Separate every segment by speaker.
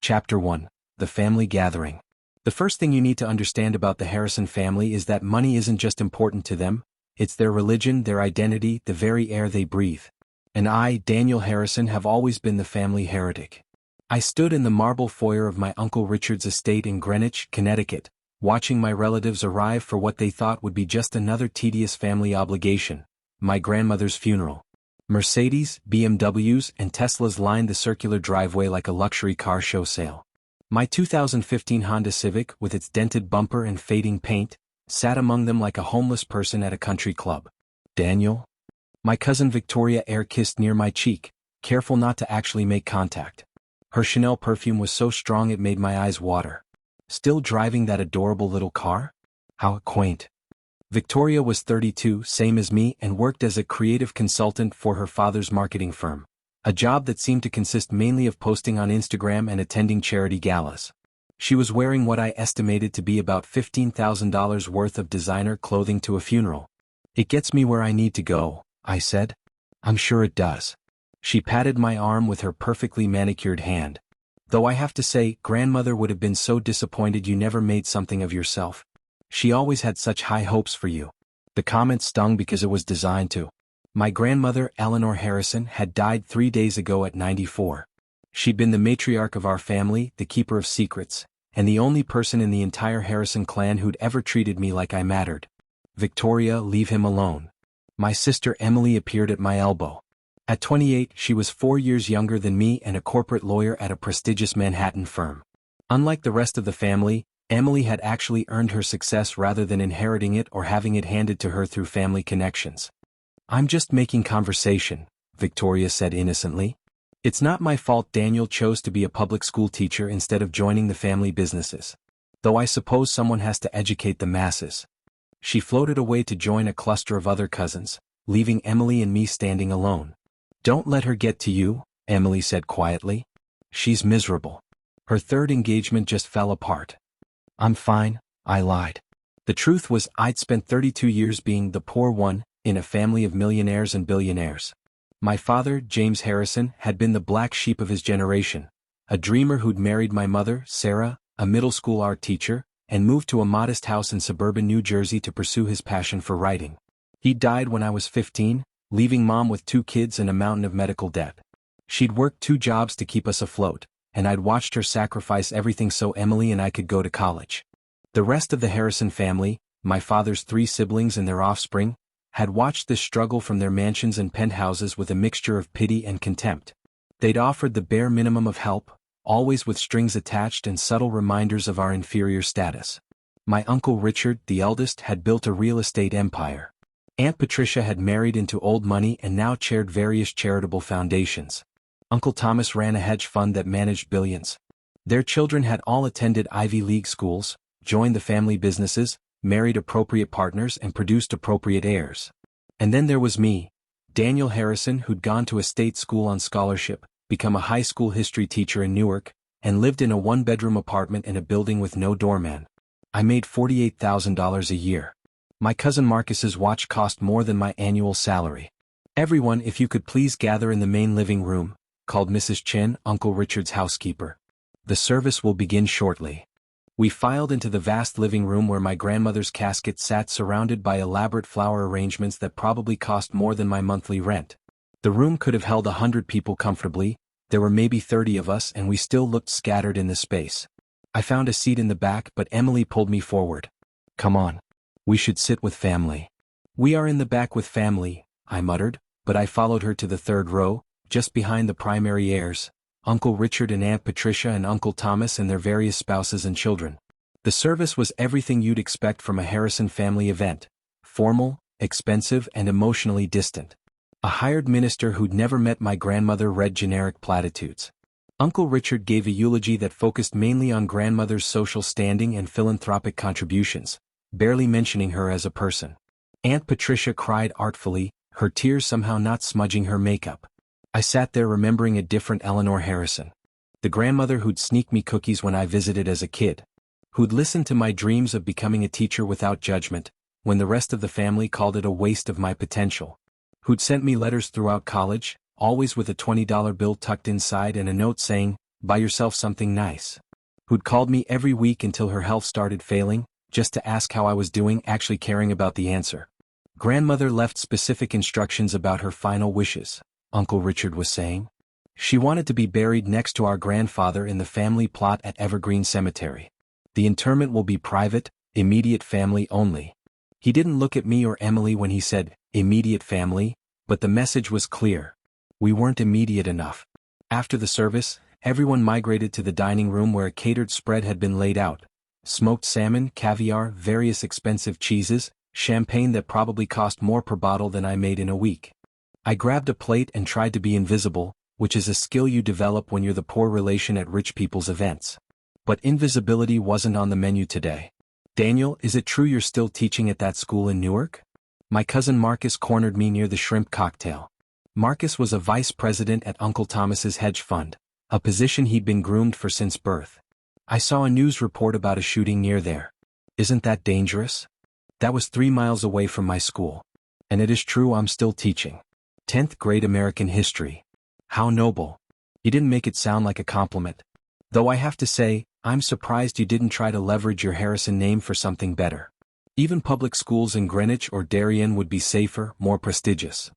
Speaker 1: Chapter 1. The Family Gathering. The first thing you need to understand about the Harrison family is that money isn't just important to them, it's their religion, their identity, the very air they breathe. And I, Daniel Harrison, have always been the family heretic. I stood in the marble foyer of my Uncle Richard's estate in Greenwich, Connecticut, watching my relatives arrive for what they thought would be just another tedious family obligation, my grandmother's funeral. Mercedes, BMWs, and Teslas lined the circular driveway like a luxury car show sale. My 2015 Honda Civic, with its dented bumper and fading paint, sat among them like a homeless person at a country club. Daniel? My cousin Victoria air-kissed near my cheek, careful not to actually make contact. Her Chanel perfume was so strong it made my eyes water. Still driving that adorable little car? How quaint. Victoria was 32, same as me, and worked as a creative consultant for her father's marketing firm, a job that seemed to consist mainly of posting on Instagram and attending charity galas. She was wearing what I estimated to be about $15,000 worth of designer clothing to a funeral. "It gets me where I need to go," I said. "I'm sure it does." She patted my arm with her perfectly manicured hand. "Though I have to say, grandmother would have been so disappointed you never made something of yourself. She always had such high hopes for you." The comment stung because it was designed to. My grandmother, Eleanor Harrison, had died 3 days ago at 94. She'd been the matriarch of our family, the keeper of secrets, and the only person in the entire Harrison clan who'd ever treated me like I mattered. "Victoria, leave him alone." My sister Emily appeared at my elbow. At 28, she was 4 years younger than me and a corporate lawyer at a prestigious Manhattan firm. Unlike the rest of the family, Emily had actually earned her success rather than inheriting it or having it handed to her through family connections. "I'm just making conversation," Victoria said innocently. "It's not my fault Daniel chose to be a public school teacher instead of joining the family businesses. Though I suppose someone has to educate the masses." She floated away to join a cluster of other cousins, leaving Emily and me standing alone. "Don't let her get to you," Emily said quietly. "She's miserable. Her third engagement just fell apart." "I'm fine," I lied. The truth was I'd spent 32 years being the poor one, in a family of millionaires and billionaires. My father, James Harrison, had been the black sheep of his generation, a dreamer who'd married my mother, Sarah, a middle school art teacher, and moved to a modest house in suburban New Jersey to pursue his passion for writing. He died when I was 15, leaving Mom with 2 kids and a mountain of medical debt. She'd worked 2 jobs to keep us afloat, and I'd watched her sacrifice everything so Emily and I could go to college. The rest of the Harrison family, my father's 3 siblings and their offspring, had watched this struggle from their mansions and penthouses with a mixture of pity and contempt. They'd offered the bare minimum of help, always with strings attached and subtle reminders of our inferior status. My Uncle Richard, the eldest, had built a real estate empire. Aunt Patricia had married into old money and now chaired various charitable foundations. Uncle Thomas ran a hedge fund that managed billions. Their children had all attended Ivy League schools, joined the family businesses, married appropriate partners and produced appropriate heirs. And then there was me, Daniel Harrison, who'd gone to a state school on scholarship, become a high school history teacher in Newark, and lived in a 1-bedroom apartment in a building with no doorman. I made $48,000 a year. My cousin Marcus's watch cost more than my annual salary. "Everyone, if you could please gather in the main living room," called Mrs. Chen, Uncle Richard's housekeeper. "The service will begin shortly." We filed into the vast living room where my grandmother's casket sat surrounded by elaborate flower arrangements that probably cost more than my monthly rent. The room could have held 100 people comfortably, there were maybe 30 of us and we still looked scattered in the space. I found a seat in the back but Emily pulled me forward. "Come on. We should sit with family." "We are in the back with family," I muttered, but I followed her to the 3rd row, just behind the primary heirs, Uncle Richard and Aunt Patricia and Uncle Thomas and their various spouses and children. The service was everything you'd expect from a Harrison family event: formal, expensive and emotionally distant. A hired minister who'd never met my grandmother read generic platitudes. Uncle Richard gave a eulogy that focused mainly on grandmother's social standing and philanthropic contributions, barely mentioning her as a person. Aunt Patricia cried artfully, her tears somehow not smudging her makeup. I sat there remembering a different Eleanor Harrison. The grandmother who'd sneak me cookies when I visited as a kid. Who'd listen to my dreams of becoming a teacher without judgment, when the rest of the family called it a waste of my potential. Who'd sent me letters throughout college, always with a $20 bill tucked inside and a note saying, Buy yourself something nice. Who'd called me every week until her health started failing, just to ask how I was doing, actually caring about the answer. Grandmother left specific instructions about her final wishes, Uncle Richard was saying. She wanted to be buried next to our grandfather in the family plot at Evergreen Cemetery. The interment will be private, immediate family only. He didn't look at me or Emily when he said, immediate family, but the message was clear. We weren't immediate enough. After the service, everyone migrated to the dining room where a catered spread had been laid out. Smoked salmon, caviar, various expensive cheeses, champagne that probably cost more per bottle than I made in a week. I grabbed a plate and tried to be invisible, which is a skill you develop when you're the poor relation at rich people's events. But invisibility wasn't on the menu today. Daniel, is it true you're still teaching at that school in Newark? My cousin Marcus cornered me near the shrimp cocktail. Marcus was a vice president at Uncle Thomas's hedge fund, a position he'd been groomed for since birth. I saw a news report about a shooting near there. Isn't that dangerous? That was 3 miles away from my school. And it is true I'm still teaching. 10th grade American history. How noble. You didn't make it sound like a compliment. Though I have to say, I'm surprised you didn't try to leverage your Harrison name for something better. Even public schools in Greenwich or Darien would be safer, more prestigious.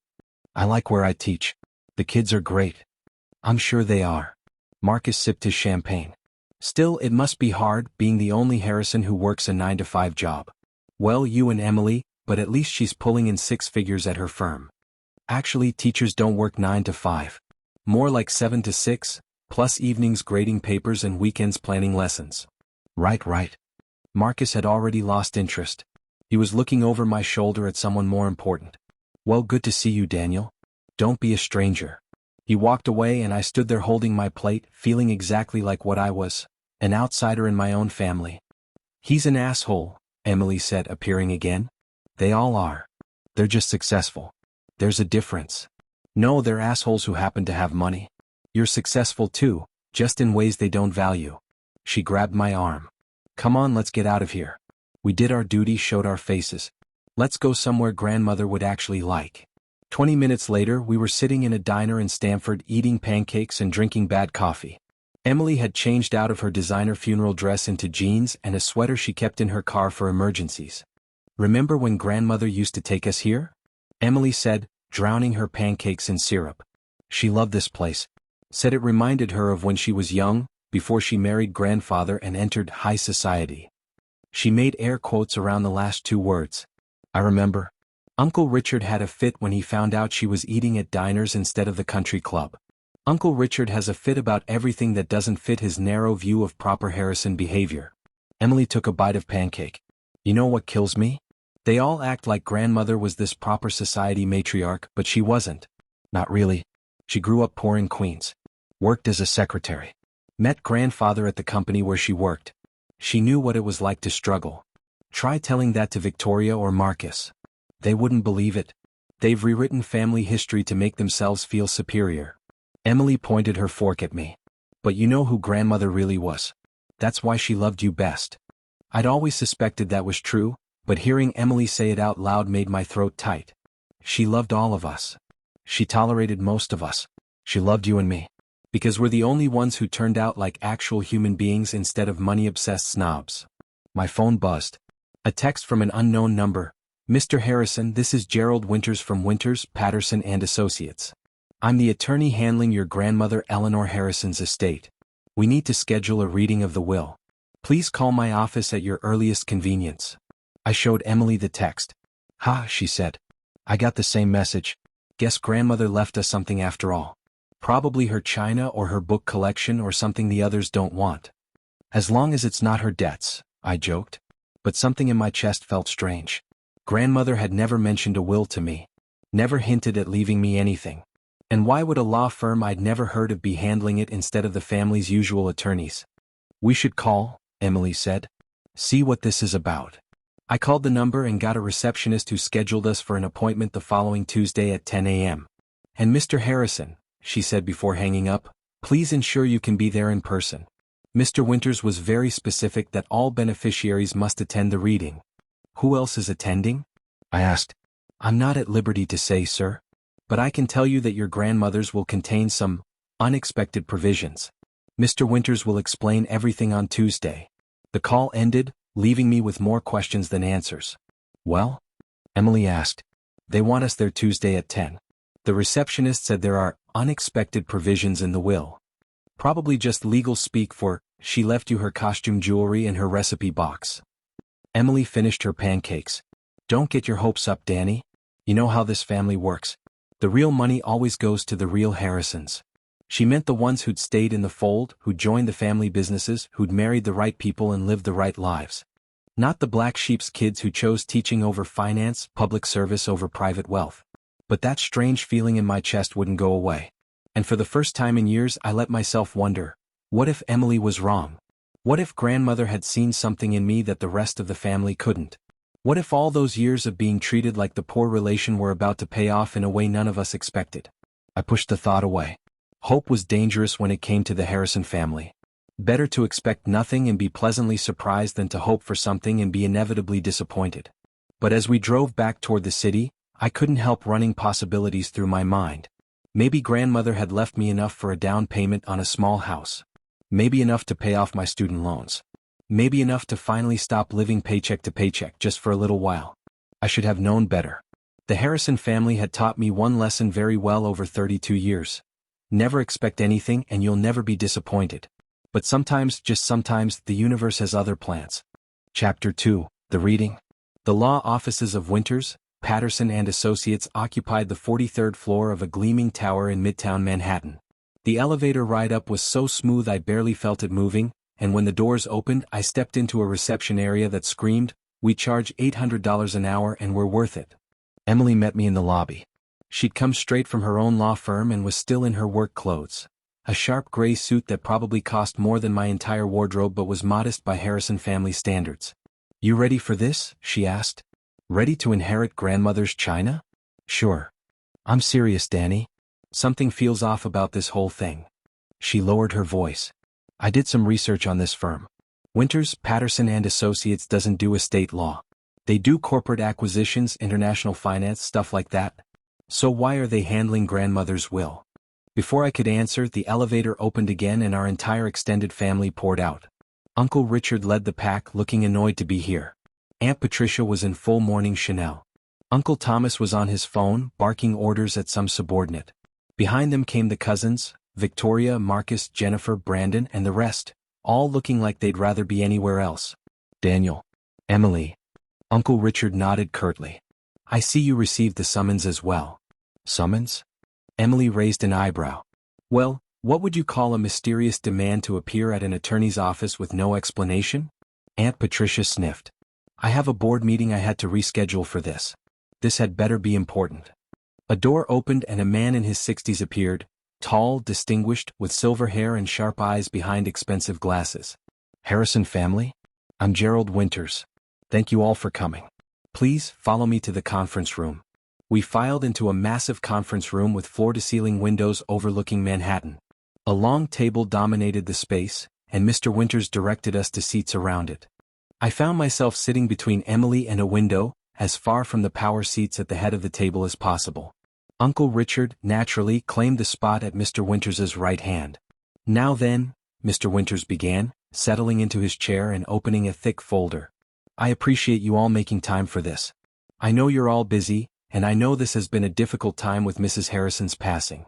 Speaker 1: I like where I teach. The kids are great. I'm sure they are. Marcus sipped his champagne. Still, it must be hard being the only Harrison who works a 9-to-5 job. Well, you and Emily, but at least she's pulling in 6 figures at her firm. Actually, teachers don't work 9 to 5. More like 7 to 6, plus evenings grading papers and weekends planning lessons. Right. Marcus had already lost interest. He was looking over my shoulder at someone more important. Well, good to see you, Daniel. Don't be a stranger. He walked away and I stood there holding my plate, feeling exactly like what I was, an outsider in my own family. He's an asshole, Emily said, appearing again. They all are. They're just successful. There's a difference. No, they're assholes who happen to have money. You're successful too, just in ways they don't value. She grabbed my arm. Come on, let's get out of here. We did our duty, showed our faces. Let's go somewhere grandmother would actually like. 20 minutes later, we were sitting in a diner in Stamford eating pancakes and drinking bad coffee. Emily had changed out of her designer funeral dress into jeans and a sweater she kept in her car for emergencies. Remember when grandmother used to take us here? Emily said, drowning her pancakes in syrup. She loved this place. Said it reminded her of when she was young, before she married grandfather and entered high society. She made air quotes around the last 2 words. I remember. Uncle Richard had a fit when he found out she was eating at diners instead of the country club. Uncle Richard has a fit about everything that doesn't fit his narrow view of proper Harrison behavior. Emily took a bite of pancake. You know what kills me? They all act like grandmother was this proper society matriarch, but she wasn't. Not really. She grew up poor in Queens. Worked as a secretary. Met grandfather at the company where she worked. She knew what it was like to struggle. Try telling that to Victoria or Marcus. They wouldn't believe it. They've rewritten family history to make themselves feel superior. Emily pointed her fork at me. But you know who grandmother really was. That's why she loved you best. I'd always suspected that was true, but hearing Emily say it out loud made my throat tight. She loved all of us. She tolerated most of us. She loved you and me. Because we're the only ones who turned out like actual human beings instead of money-obsessed snobs. My phone buzzed. A text from an unknown number. Mr. Harrison, this is Gerald Winters from Winters, Patterson and Associates. I'm the attorney handling your grandmother Eleanor Harrison's estate. We need to schedule a reading of the will. Please call my office at your earliest convenience. I showed Emily the text. Ha, she said. I got the same message. Guess grandmother left us something after all. Probably her china or her book collection or something the others don't want. As long as it's not her debts, I joked. But something in my chest felt strange. Grandmother had never mentioned a will to me. Never hinted at leaving me anything. And why would a law firm I'd never heard of be handling it instead of the family's usual attorneys? We should call, Emily said. See what this is about. I called the number and got a receptionist who scheduled us for an appointment the following Tuesday at 10 a.m. And Mr. Harrison, she said before hanging up, please ensure you can be there in person. Mr. Winters was very specific that all beneficiaries must attend the reading. Who else is attending? I asked. I'm not at liberty to say, sir. But I can tell you that your grandmother's will contain some unexpected provisions. Mr. Winters will explain everything on Tuesday. The call ended, leaving me with more questions than answers. Well? Emily asked. They want us there Tuesday at 10. The receptionist said there are unexpected provisions in the will. Probably just legal speak for, she left you her costume jewelry and her recipe box. Emily finished her pancakes. Don't get your hopes up, Danny. You know how this family works. The real money always goes to the real Harrisons. She meant the ones who'd stayed in the fold, who'd joined the family businesses, who'd married the right people and lived the right lives. Not the black sheep's kids who chose teaching over finance, public service over private wealth. But that strange feeling in my chest wouldn't go away. And for the first time in years I let myself wonder, what if Emily was wrong? What if grandmother had seen something in me that the rest of the family couldn't? What if all those years of being treated like the poor relation were about to pay off in a way none of us expected? I pushed the thought away. Hope was dangerous when it came to the Harrison family. Better to expect nothing and be pleasantly surprised than to hope for something and be inevitably disappointed. But as we drove back toward the city, I couldn't help running possibilities through my mind. Maybe grandmother had left me enough for a down payment on a small house. Maybe enough to pay off my student loans. Maybe enough to finally stop living paycheck to paycheck just for a little while. I should have known better. The Harrison family had taught me one lesson very well over 32 years. Never expect anything and you'll never be disappointed. But sometimes, just sometimes, the universe has other plans. Chapter 2, The Reading. The law offices of Winters, Patterson and Associates occupied the 43rd floor of a gleaming tower in Midtown Manhattan. The elevator ride up was so smooth I barely felt it moving, and when the doors opened I stepped into a reception area that screamed, "We charge $800 an hour and we're worth it." Emily met me in the lobby. She'd come straight from her own law firm and was still in her work clothes. A sharp gray suit that probably cost more than my entire wardrobe but was modest by Harrison family standards. "You ready for this?" she asked. "Ready to inherit grandmother's china?" "Sure. I'm serious, Danny. Something feels off about this whole thing." She lowered her voice. "I did some research on this firm. Winters, Patterson and Associates doesn't do estate law. They do corporate acquisitions, international finance, stuff like that. So why are they handling grandmother's will?" Before I could answer, the elevator opened again and our entire extended family poured out. Uncle Richard led the pack, looking annoyed to be here. Aunt Patricia was in full mourning Chanel. Uncle Thomas was on his phone, barking orders at some subordinate. Behind them came the cousins, Victoria, Marcus, Jennifer, Brandon, and the rest, all looking like they'd rather be anywhere else. "Daniel. Emily." Uncle Richard nodded curtly. "I see you received the summons as well." "Summons?" Emily raised an eyebrow. "Well, what would you call a mysterious demand to appear at an attorney's office with no explanation?" Aunt Patricia sniffed. "I have a board meeting I had to reschedule for this. This had better be important." A door opened and a man in his 60s appeared, tall, distinguished, with silver hair and sharp eyes behind expensive glasses. "Harrison family? I'm Gerald Winters. Thank you all for coming. Please follow me to the conference room." We filed into a massive conference room with floor-to-ceiling windows overlooking Manhattan. A long table dominated the space, and Mr. Winters directed us to seats around it. I found myself sitting between Emily and a window, as far from the power seats at the head of the table as possible. Uncle Richard, naturally, claimed the spot at Mr. Winters's right hand. "Now then," Mr. Winters began, settling into his chair and opening a thick folder. "I appreciate you all making time for this. I know you're all busy, and I know this has been a difficult time with Mrs. Harrison's passing.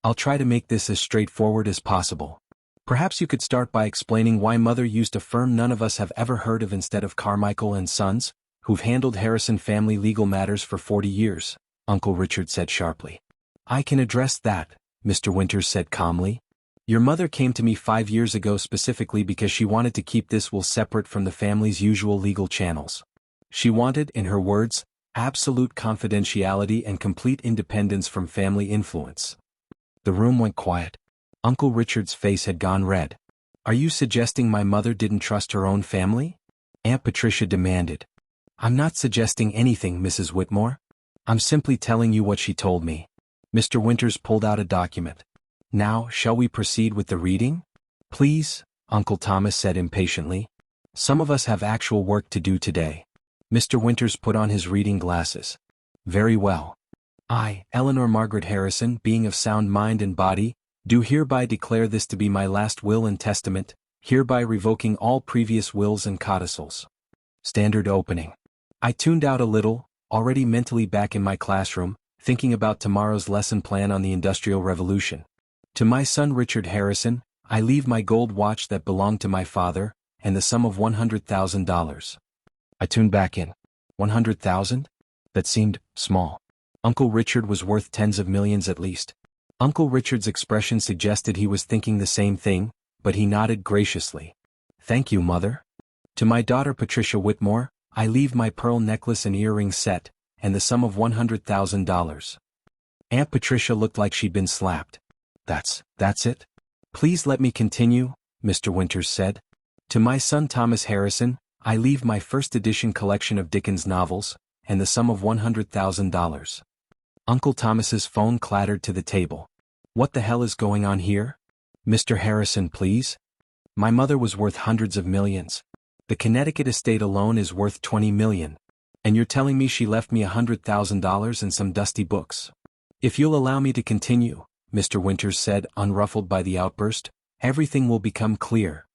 Speaker 1: I'll try to make this as straightforward as possible. Perhaps you could start by explaining why Mother used a firm none of us have ever heard of instead of Carmichael and Sons, who've handled Harrison family legal matters for 40 years, Uncle Richard said sharply. "I can address that," Mr. Winters said calmly. "Your mother came to me 5 years ago specifically because she wanted to keep this will separate from the family's usual legal channels. She wanted, in her words, absolute confidentiality and complete independence from family influence." The room went quiet. Uncle Richard's face had gone red. "Are you suggesting my mother didn't trust her own family?" Aunt Patricia demanded. "I'm not suggesting anything, Mrs. Whitmore. I'm simply telling you what she told me." Mr. Winters pulled out a document. "Now, shall we proceed with the reading?" "Please," Uncle Thomas said impatiently. "Some of us have actual work to do today." Mr. Winters put on his reading glasses. "Very well. I, Eleanor Margaret Harrison, being of sound mind and body, Do hereby declare this to be my last will and testament, hereby revoking all previous wills and codicils. Standard opening. I tuned out a little, already mentally back in my classroom, thinking about tomorrow's lesson plan on the Industrial Revolution. To my son Richard Harrison, I leave my gold watch that belonged to my father, and the sum of $100,000. I tuned back in. 100,000? That seemed small. Uncle Richard was worth tens of millions at least. Uncle Richard's expression suggested he was thinking the same thing, but he nodded graciously. Thank you, Mother. To my daughter Patricia Whitmore, I leave my pearl necklace and earring set, and the sum of $100,000. Aunt Patricia looked like she'd been slapped. That's it? Please let me continue, Mr. Winters said. To my son Thomas Harrison, I leave my first edition collection of Dickens novels, and the sum of $100,000. Uncle Thomas's phone clattered to the table. What the hell is going on here? Mr. Harrison, please? My mother was worth hundreds of millions. The Connecticut estate alone is worth $20 million. And you're telling me she left me $100,000 and some dusty books? If you'll allow me to continue, Mr. Winters said, unruffled by the outburst, everything will become clear.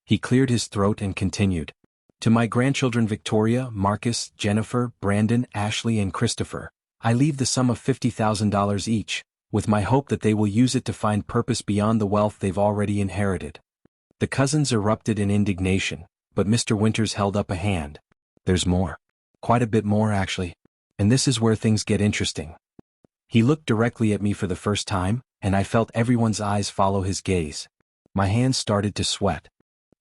Speaker 1: He cleared his throat and continued. To my grandchildren Victoria, Marcus, Jennifer, Brandon, Ashley and Christopher, I leave the sum of $50,000 each, with my hope that they will use it to find purpose beyond the wealth they've already inherited. The cousins erupted in indignation, but Mr. Winters held up a hand. There's more. Quite a bit more actually. And this is where things get interesting. He looked directly at me for the first time, and I felt everyone's eyes follow his gaze. My hands started to sweat.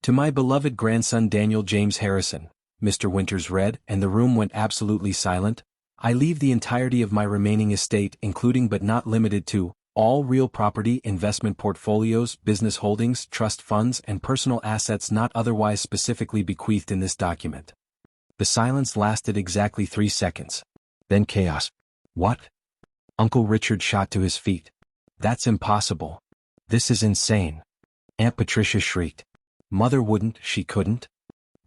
Speaker 1: To my beloved grandson Daniel James Harrison, Mr. Winters read, and the room went absolutely silent, I leave the entirety of my remaining estate including but not limited to, all real property, investment portfolios, business holdings, trust funds and personal assets not otherwise specifically bequeathed in this document. The silence lasted exactly 3 seconds. Then chaos. What? Uncle Richard shot to his feet. That's impossible. This is insane. Aunt Patricia shrieked. Mother wouldn't, she couldn't.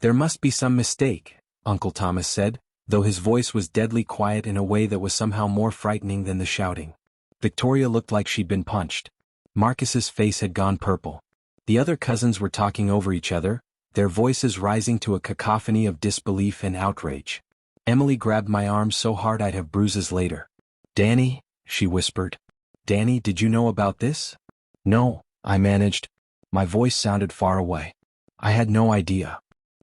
Speaker 1: There must be some mistake, Uncle Thomas said, though his voice was deadly quiet in a way that was somehow more frightening than the shouting. Victoria looked like she'd been punched. Marcus's face had gone purple. The other cousins were talking over each other, their voices rising to a cacophony of disbelief and outrage. Emily grabbed my arm so hard I'd have bruises later. Danny, she whispered. Danny, did you know about this? No, I managed. My voice sounded far away. I had no idea.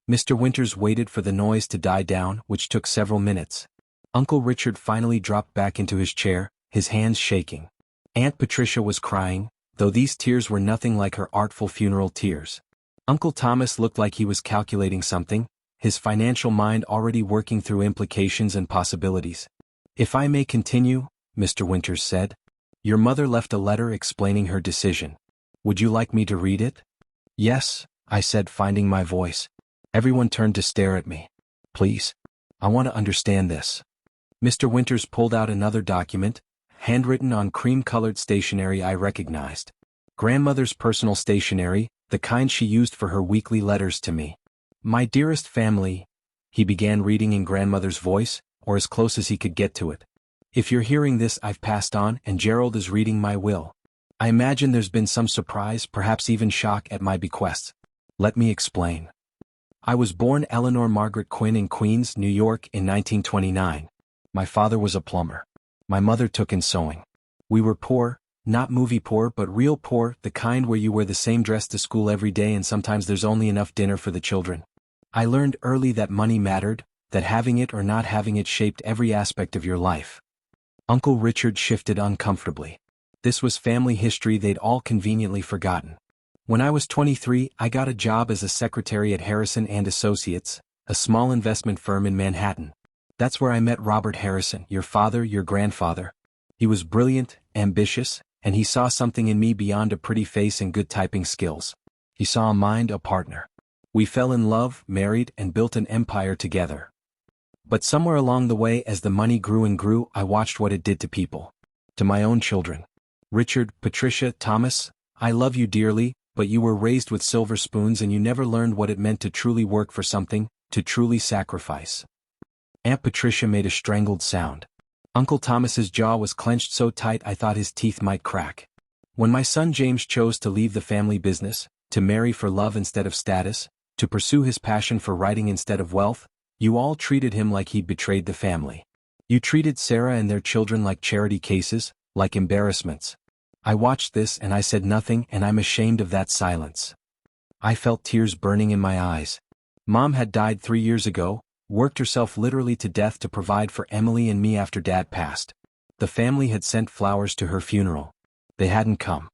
Speaker 1: Mr. Winters waited for the noise to die down, which took several minutes. Uncle Richard finally dropped back into his chair, his hands shaking. Aunt Patricia was crying, though these tears were nothing like her artful funeral tears. Uncle Thomas looked like he was calculating something, his financial mind already working through implications and possibilities. If I may continue, Mr. Winters said. Your mother left a letter explaining her decision. Would you like me to read it? Yes, I said, finding my voice. Everyone turned to stare at me. Please. I want to understand this. Mr. Winters pulled out another document, handwritten on cream-colored stationery I recognized. Grandmother's personal stationery, the kind she used for her weekly letters to me. My dearest family, he began reading in grandmother's voice, or as close as he could get to it. If you're hearing this, I've passed on, and Gerald is reading my will. I imagine there's been some surprise, perhaps even shock at my bequests. Let me explain. I was born Eleanor Margaret Quinn in Queens, New York in 1929. My father was a plumber. My mother took in sewing. We were poor, not movie poor but real poor, the kind where you wear the same dress to school every day and sometimes there's only enough dinner for the children. I learned early that money mattered, that having it or not having it shaped every aspect of your life. Uncle Richard shifted uncomfortably. This was family history they'd all conveniently forgotten. When I was 23, I got a job as a secretary at Harrison and Associates, a small investment firm in Manhattan. That's where I met Robert Harrison, your father, your grandfather. He was brilliant, ambitious, and he saw something in me beyond a pretty face and good typing skills. He saw a mind, a partner. We fell in love, married, and built an empire together. But somewhere along the way, as the money grew and grew, I watched what it did to people. To my own children. Richard, Patricia, Thomas, I love you dearly, but you were raised with silver spoons and you never learned what it meant to truly work for something, to truly sacrifice. Aunt Patricia made a strangled sound. Uncle Thomas's jaw was clenched so tight I thought his teeth might crack. When my son James chose to leave the family business, to marry for love instead of status, to pursue his passion for writing instead of wealth, you all treated him like he'd betrayed the family. You treated Sarah and their children like charity cases, like embarrassments. I watched this and I said nothing, and I'm ashamed of that silence. I felt tears burning in my eyes. Mom had died 3 years ago, worked herself literally to death to provide for Emily and me after Dad passed. The family had sent flowers to her funeral. They hadn't come.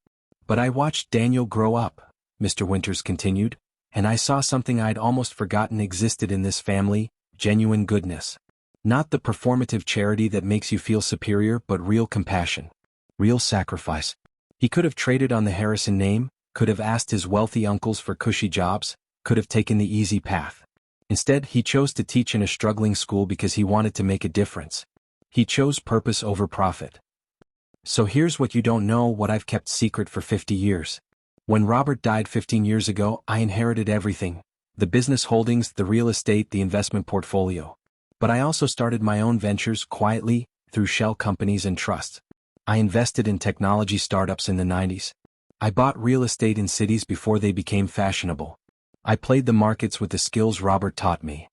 Speaker 1: But I watched Daniel grow up, Mr. Winters continued, and I saw something I'd almost forgotten existed in this family: genuine goodness. Not the performative charity that makes you feel superior, but real compassion. Real sacrifice. He could have traded on the Harrison name, could have asked his wealthy uncles for cushy jobs, could have taken the easy path. Instead, he chose to teach in a struggling school because he wanted to make a difference. He chose purpose over profit. So here's what you don't know, what I've kept secret for 50 years. When Robert died 15 years ago, I inherited everything: the business holdings, the real estate, the investment portfolio. But I also started my own ventures quietly, through shell companies and trusts. I invested in technology startups in the 90s. I bought real estate in cities before they became fashionable. I played the markets with the skills Robert taught me.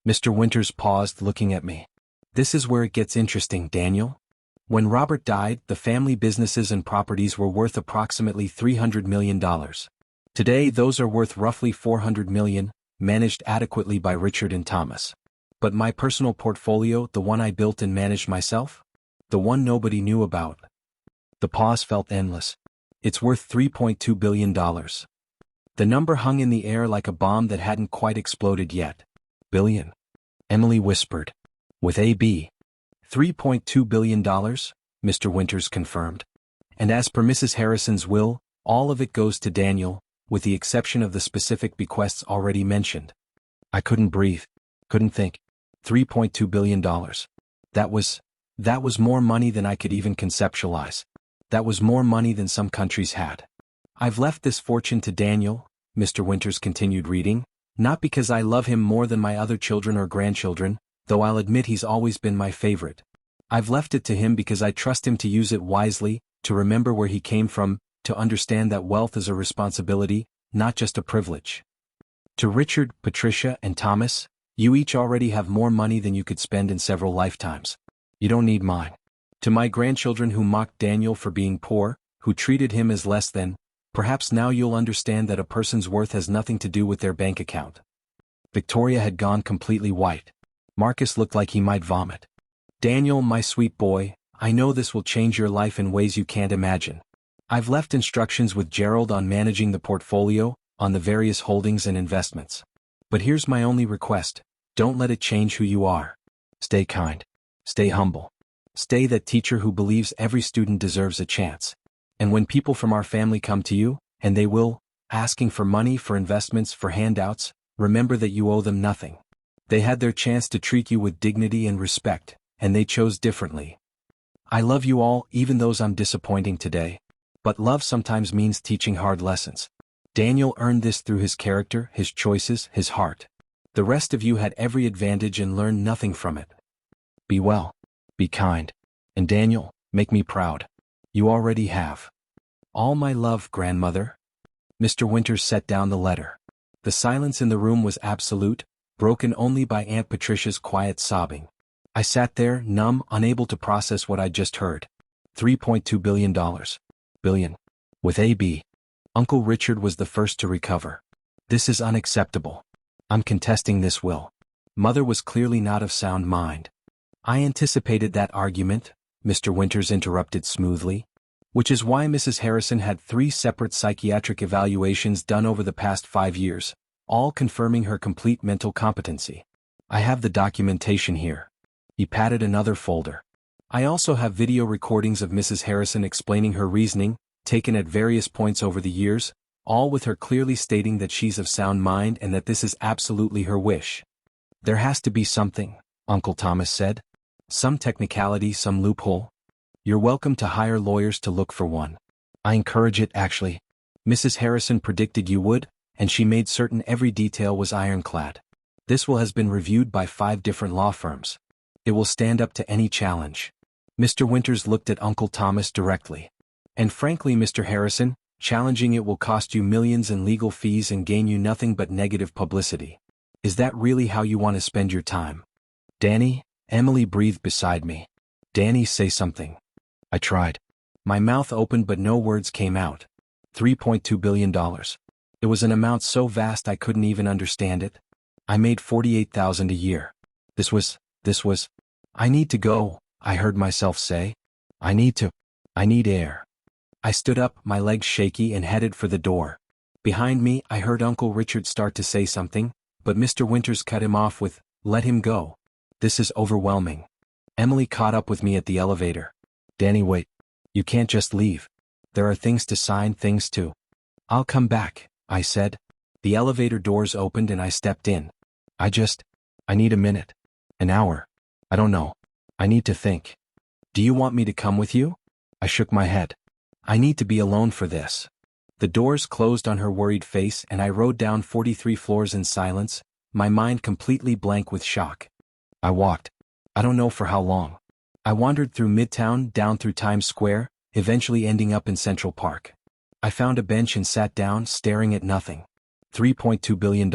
Speaker 1: Mr. Winters paused, looking at me. This is where it gets interesting, Daniel. When Robert died, the family businesses and properties were worth approximately $300 million. Today, those are worth roughly $400 million, managed adequately by Richard and Thomas. But my personal portfolio, the one I built and managed myself? The one nobody knew about. The pause felt endless. It's worth $3.2 billion. The number hung in the air like a bomb that hadn't quite exploded yet. Billion. Emily whispered. With a B. $3.2 billion, Mr. Winters confirmed. And as per Mrs. Harrison's will, all of it goes to Daniel, with the exception of the specific bequests already mentioned. I couldn't breathe. Couldn't think. $3.2 billion. That was more money than I could even conceptualize. That was more money than some countries had. I've left this fortune to Daniel, Mr. Winters continued reading, not because I love him more than my other children or grandchildren, though I'll admit he's always been my favorite. I've left it to him because I trust him to use it wisely, to remember where he came from, to understand that wealth is a responsibility, not just a privilege. To Richard, Patricia, and Thomas, you each already have more money than you could spend in several lifetimes. You don't need mine. To my grandchildren who mocked Daniel for being poor, who treated him as less than, perhaps now you'll understand that a person's worth has nothing to do with their bank account. Victoria had gone completely white. Marcus looked like he might vomit. Daniel, my sweet boy, I know this will change your life in ways you can't imagine. I've left instructions with Gerald on managing the portfolio, on the various holdings and investments. But here's my only request: don't let it change who you are. Stay kind. Stay humble. Stay that teacher who believes every student deserves a chance. And when people from our family come to you, and they will, asking for money, for investments, for handouts, remember that you owe them nothing. They had their chance to treat you with dignity and respect, and they chose differently. I love you all, even those I'm disappointing today. But love sometimes means teaching hard lessons. Daniel earned this through his character, his choices, his heart. The rest of you had every advantage and learned nothing from it. Be well. Be kind. And Daniel, make me proud. You already have. All my love, grandmother. Mr. Winters set down the letter. The silence in the room was absolute, broken only by Aunt Patricia's quiet sobbing. I sat there, numb, unable to process what I'd just heard. $3.2 billion. Billion. With a B. Uncle Richard was the first to recover. This is unacceptable. I'm contesting this will. Mother was clearly not of sound mind. I anticipated that argument, Mr. Winters interrupted smoothly, which is why Mrs. Harrison had 3 separate psychiatric evaluations done over the past 5 years, all confirming her complete mental competency. I have the documentation here. He patted another folder. I also have video recordings of Mrs. Harrison explaining her reasoning, taken at various points over the years, all with her clearly stating that she's of sound mind and that this is absolutely her wish. There has to be something, Uncle Thomas said. Some technicality, some loophole. You're welcome to hire lawyers to look for one. I encourage it, actually. Mrs. Harrison predicted you would, and she made certain every detail was ironclad. This will has been reviewed by 5 different law firms. It will stand up to any challenge. Mr. Winters looked at Uncle Thomas directly. And frankly, Mr. Harrison, challenging it will cost you millions in legal fees and gain you nothing but negative publicity. Is that really how you want to spend your time? Danny, Emily breathed beside me. Danny, say something. I tried. My mouth opened but no words came out. $3.2 billion. It was an amount so vast I couldn't even understand it. I made $48,000 a year. This was, I need to go, I heard myself say. I need air. I stood up, my legs shaky, and headed for the door. Behind me, I heard Uncle Richard start to say something, but Mr. Winters cut him off with, let him go. This is overwhelming. Emily caught up with me at the elevator. Danny, wait. You can't just leave. There are things to sign, things to. I'll come back, I said. The elevator doors opened and I stepped in. I need a minute. An hour. I don't know. I need to think. Do you want me to come with you? I shook my head. I need to be alone for this. The doors closed on her worried face and I rode down 43 floors in silence, my mind completely blank with shock. I walked. I don't know for how long. I wandered through Midtown, down through Times Square, eventually ending up in Central Park. I found a bench and sat down, staring at nothing. $3.2 billion.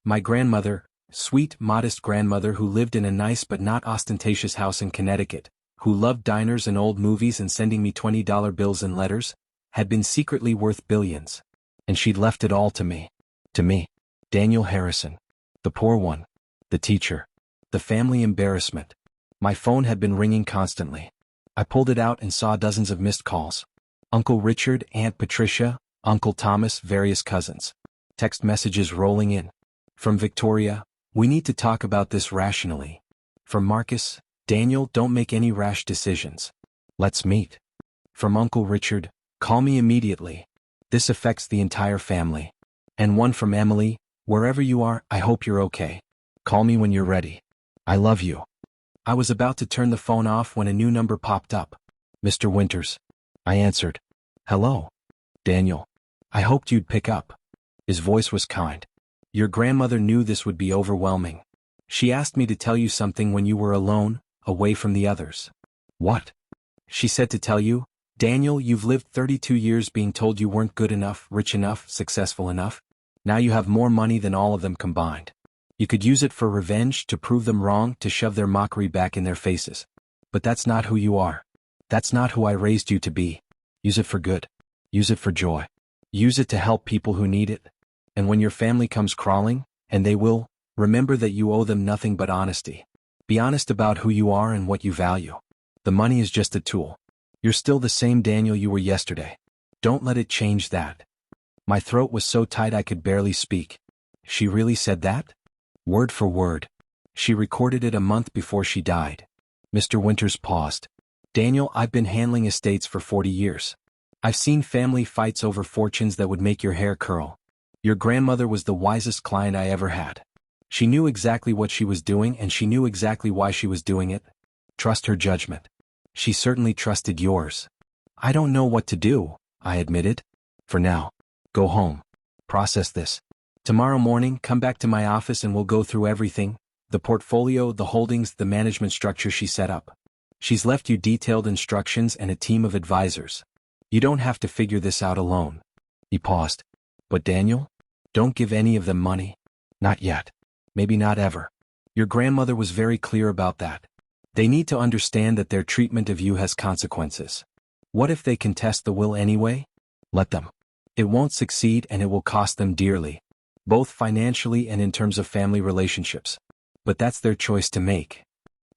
Speaker 1: My grandmother, sweet, modest grandmother who lived in a nice but not ostentatious house in Connecticut, who loved diners and old movies and sending me $20 bills and letters, had been secretly worth billions. And she'd left it all to me. To me. Daniel Harrison. The poor one. The teacher. The family embarrassment. My phone had been ringing constantly. I pulled it out and saw dozens of missed calls. Uncle Richard, Aunt Patricia, Uncle Thomas, various cousins. Text messages rolling in. From Victoria, we need to talk about this rationally. From Marcus, Daniel, don't make any rash decisions. Let's meet. From Uncle Richard, call me immediately. This affects the entire family. And one from Emily, wherever you are, I hope you're okay. Call me when you're ready. I love you. I was about to turn the phone off when a new number popped up. Mr. Winters. I answered. Hello. Daniel. I hoped you'd pick up. His voice was kind. Your grandmother knew this would be overwhelming. She asked me to tell you something when you were alone, away from the others. What? She said to tell you, Daniel, you've lived 32 years being told you weren't good enough, rich enough, successful enough. Now you have more money than all of them combined. You could use it for revenge, to prove them wrong, to shove their mockery back in their faces. But that's not who you are. That's not who I raised you to be. Use it for good. Use it for joy. Use it to help people who need it. And when your family comes crawling, and they will, remember that you owe them nothing but honesty. Be honest about who you are and what you value. The money is just a tool. You're still the same Daniel you were yesterday. Don't let it change that. My throat was so tight I could barely speak. She really said that? Word for word. She recorded it a month before she died. Mr. Winters paused. Daniel, I've been handling estates for 40 years. I've seen family fights over fortunes that would make your hair curl. Your grandmother was the wisest client I ever had. She knew exactly what she was doing and she knew exactly why she was doing it. Trust her judgment. She certainly trusted yours. I don't know what to do, I admitted. For now. Go home. Process this. Tomorrow morning, come back to my office and we'll go through everything, the portfolio, the holdings, the management structure she set up. She's left you detailed instructions and a team of advisors. You don't have to figure this out alone. He paused. But Daniel? Don't give any of them money. Not yet. Maybe not ever. Your grandmother was very clear about that. They need to understand that their treatment of you has consequences. What if they contest the will anyway? Let them. It won't succeed and it will cost them dearly. Both financially and in terms of family relationships. But that's their choice to make.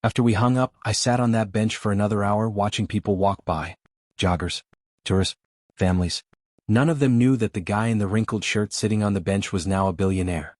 Speaker 1: After we hung up, I sat on that bench for another hour watching people walk by. Joggers. Tourists. Families. None of them knew that the guy in the wrinkled shirt sitting on the bench was now a billionaire.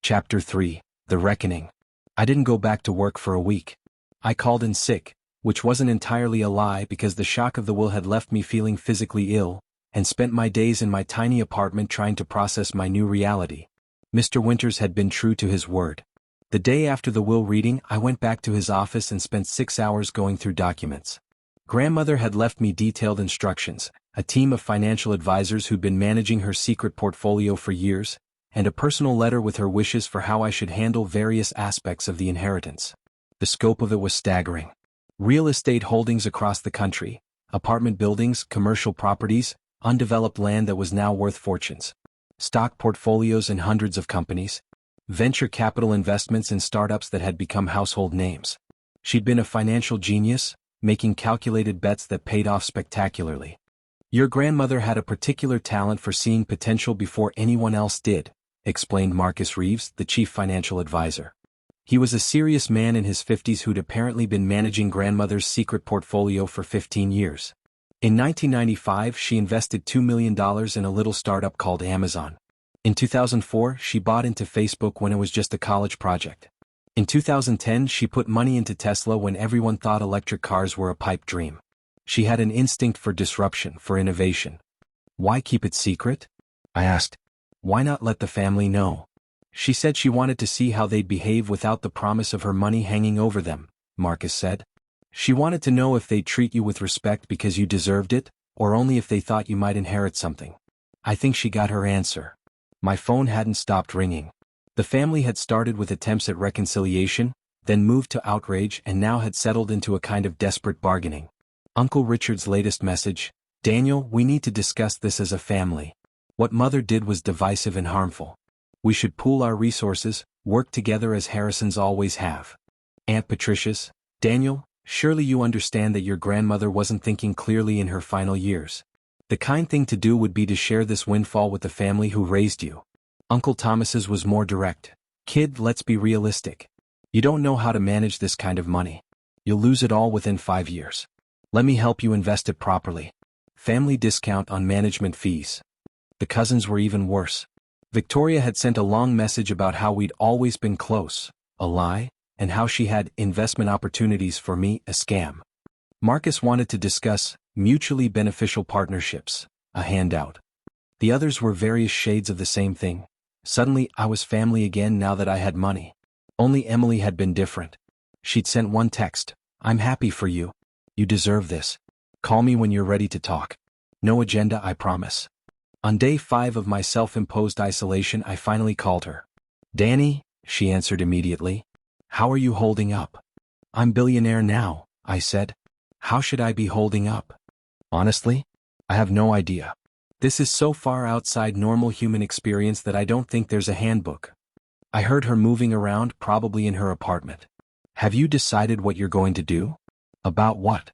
Speaker 1: Chapter 3. The Reckoning. I didn't go back to work for a week. I called in sick, which wasn't entirely a lie because the shock of the will had left me feeling physically ill, and spent my days in my tiny apartment trying to process my new reality. Mr. Winters had been true to his word. The day after the will reading, I went back to his office and spent 6 hours going through documents. Grandmother had left me detailed instructions, a team of financial advisors who'd been managing her secret portfolio for years, and a personal letter with her wishes for how I should handle various aspects of the inheritance. The scope of it was staggering. Real estate holdings across the country, Apartment buildings, commercial properties, undeveloped land that was now worth fortunes. Stock portfolios in hundreds of companies. Venture capital investments in startups that had become household names. She'd been a financial genius, making calculated bets that paid off spectacularly. Your grandmother had a particular talent for seeing potential before anyone else did, explained Marcus Reeves, the chief financial advisor. He was a serious man in his 50s who'd apparently been managing grandmother's secret portfolio for 15 years. In 1995, she invested $2 million in a little startup called Amazon. In 2004, she bought into Facebook when it was just a college project. In 2010, she put money into Tesla when everyone thought electric cars were a pipe dream. She had an instinct for disruption, for innovation. Why keep it secret? I asked. Why not let the family know? She said she wanted to see how they'd behave without the promise of her money hanging over them, Marcus said. She wanted to know if they'd treat you with respect because you deserved it, or only if they thought you might inherit something. I think she got her answer. My phone hadn't stopped ringing. The family had started with attempts at reconciliation, then moved to outrage and now had settled into a kind of desperate bargaining. Uncle Richard's latest message: Daniel, we need to discuss this as a family. What Mother did was divisive and harmful. We should pool our resources, work together as Harrisons always have. Aunt Patricia's: Daniel, surely you understand that your grandmother wasn't thinking clearly in her final years. The kind thing to do would be to share this windfall with the family who raised you. Uncle Thomas's was more direct. Kid, let's be realistic. You don't know how to manage this kind of money. You'll lose it all within 5 years. Let me help you invest it properly. Family discount on management fees. The cousins were even worse. Victoria had sent a long message about how we'd always been close, a lie, and how she had investment opportunities for me, a scam. Marcus wanted to discuss mutually beneficial partnerships, a handout. The others were various shades of the same thing. Suddenly, I was family again now that I had money. Only Emily had been different. She'd sent one text: I'm happy for you. You deserve this. Call me when you're ready to talk. No agenda, I promise. On day 5 of my self-imposed isolation, I finally called her. Danny, she answered immediately. How are you holding up? I'm billionaire now, I said. How should I be holding up? Honestly, I have no idea. This is so far outside normal human experience that I don't think there's a handbook. I heard her moving around, probably in her apartment. Have you decided what you're going to do? About what?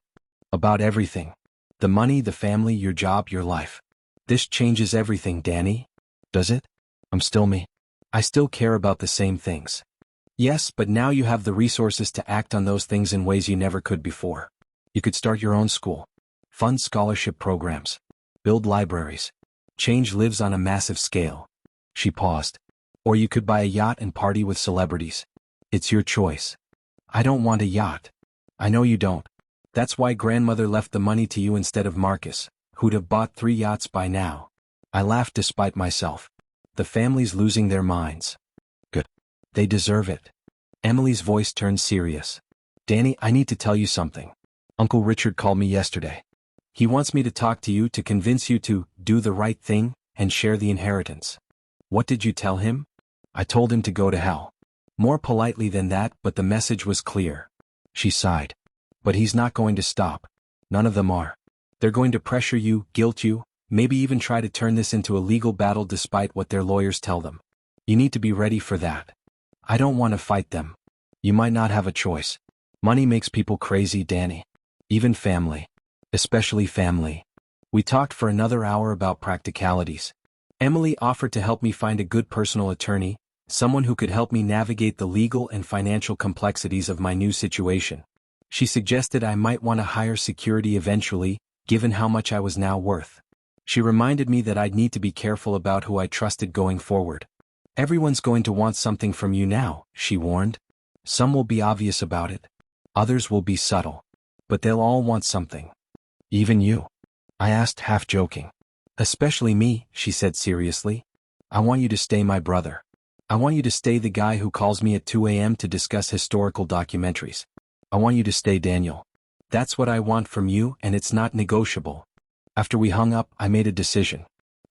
Speaker 1: About everything. The money, the family, your job, your life. This changes everything, Danny. Does it? I'm still me. I still care about the same things. Yes, but now you have the resources to act on those things in ways you never could before. You could start your own school. Fund scholarship programs. Build libraries. Change lives on a massive scale. She paused. Or you could buy a yacht and party with celebrities. It's your choice. I don't want a yacht. I know you don't. That's why grandmother left the money to you instead of Marcus, who'd have bought 3 yachts by now. I laughed despite myself. The family's losing their minds. Good. They deserve it. Emily's voice turned serious. Danny, I need to tell you something. Uncle Richard called me yesterday. He wants me to talk to you to convince you to do the right thing and share the inheritance. What did you tell him? I told him to go to hell. More politely than that, but the message was clear. She sighed. But he's not going to stop. None of them are. They're going to pressure you, guilt you, maybe even try to turn this into a legal battle despite what their lawyers tell them. You need to be ready for that. I don't want to fight them. You might not have a choice. Money makes people crazy, Danny. Even family. Especially family. We talked for another hour about practicalities. Emily offered to help me find a good personal attorney, someone who could help me navigate the legal and financial complexities of my new situation. She suggested I might want to hire security eventually, given how much I was now worth. She reminded me that I'd need to be careful about who I trusted going forward. Everyone's going to want something from you now, she warned. Some will be obvious about it. Others will be subtle. But they'll all want something. Even you? I asked, half joking. Especially me, she said seriously. I want you to stay my brother. I want you to stay the guy who calls me at 2 a.m. to discuss historical documentaries. I want you to stay Daniel. That's what I want from you, and it's not negotiable. After we hung up, I made a decision.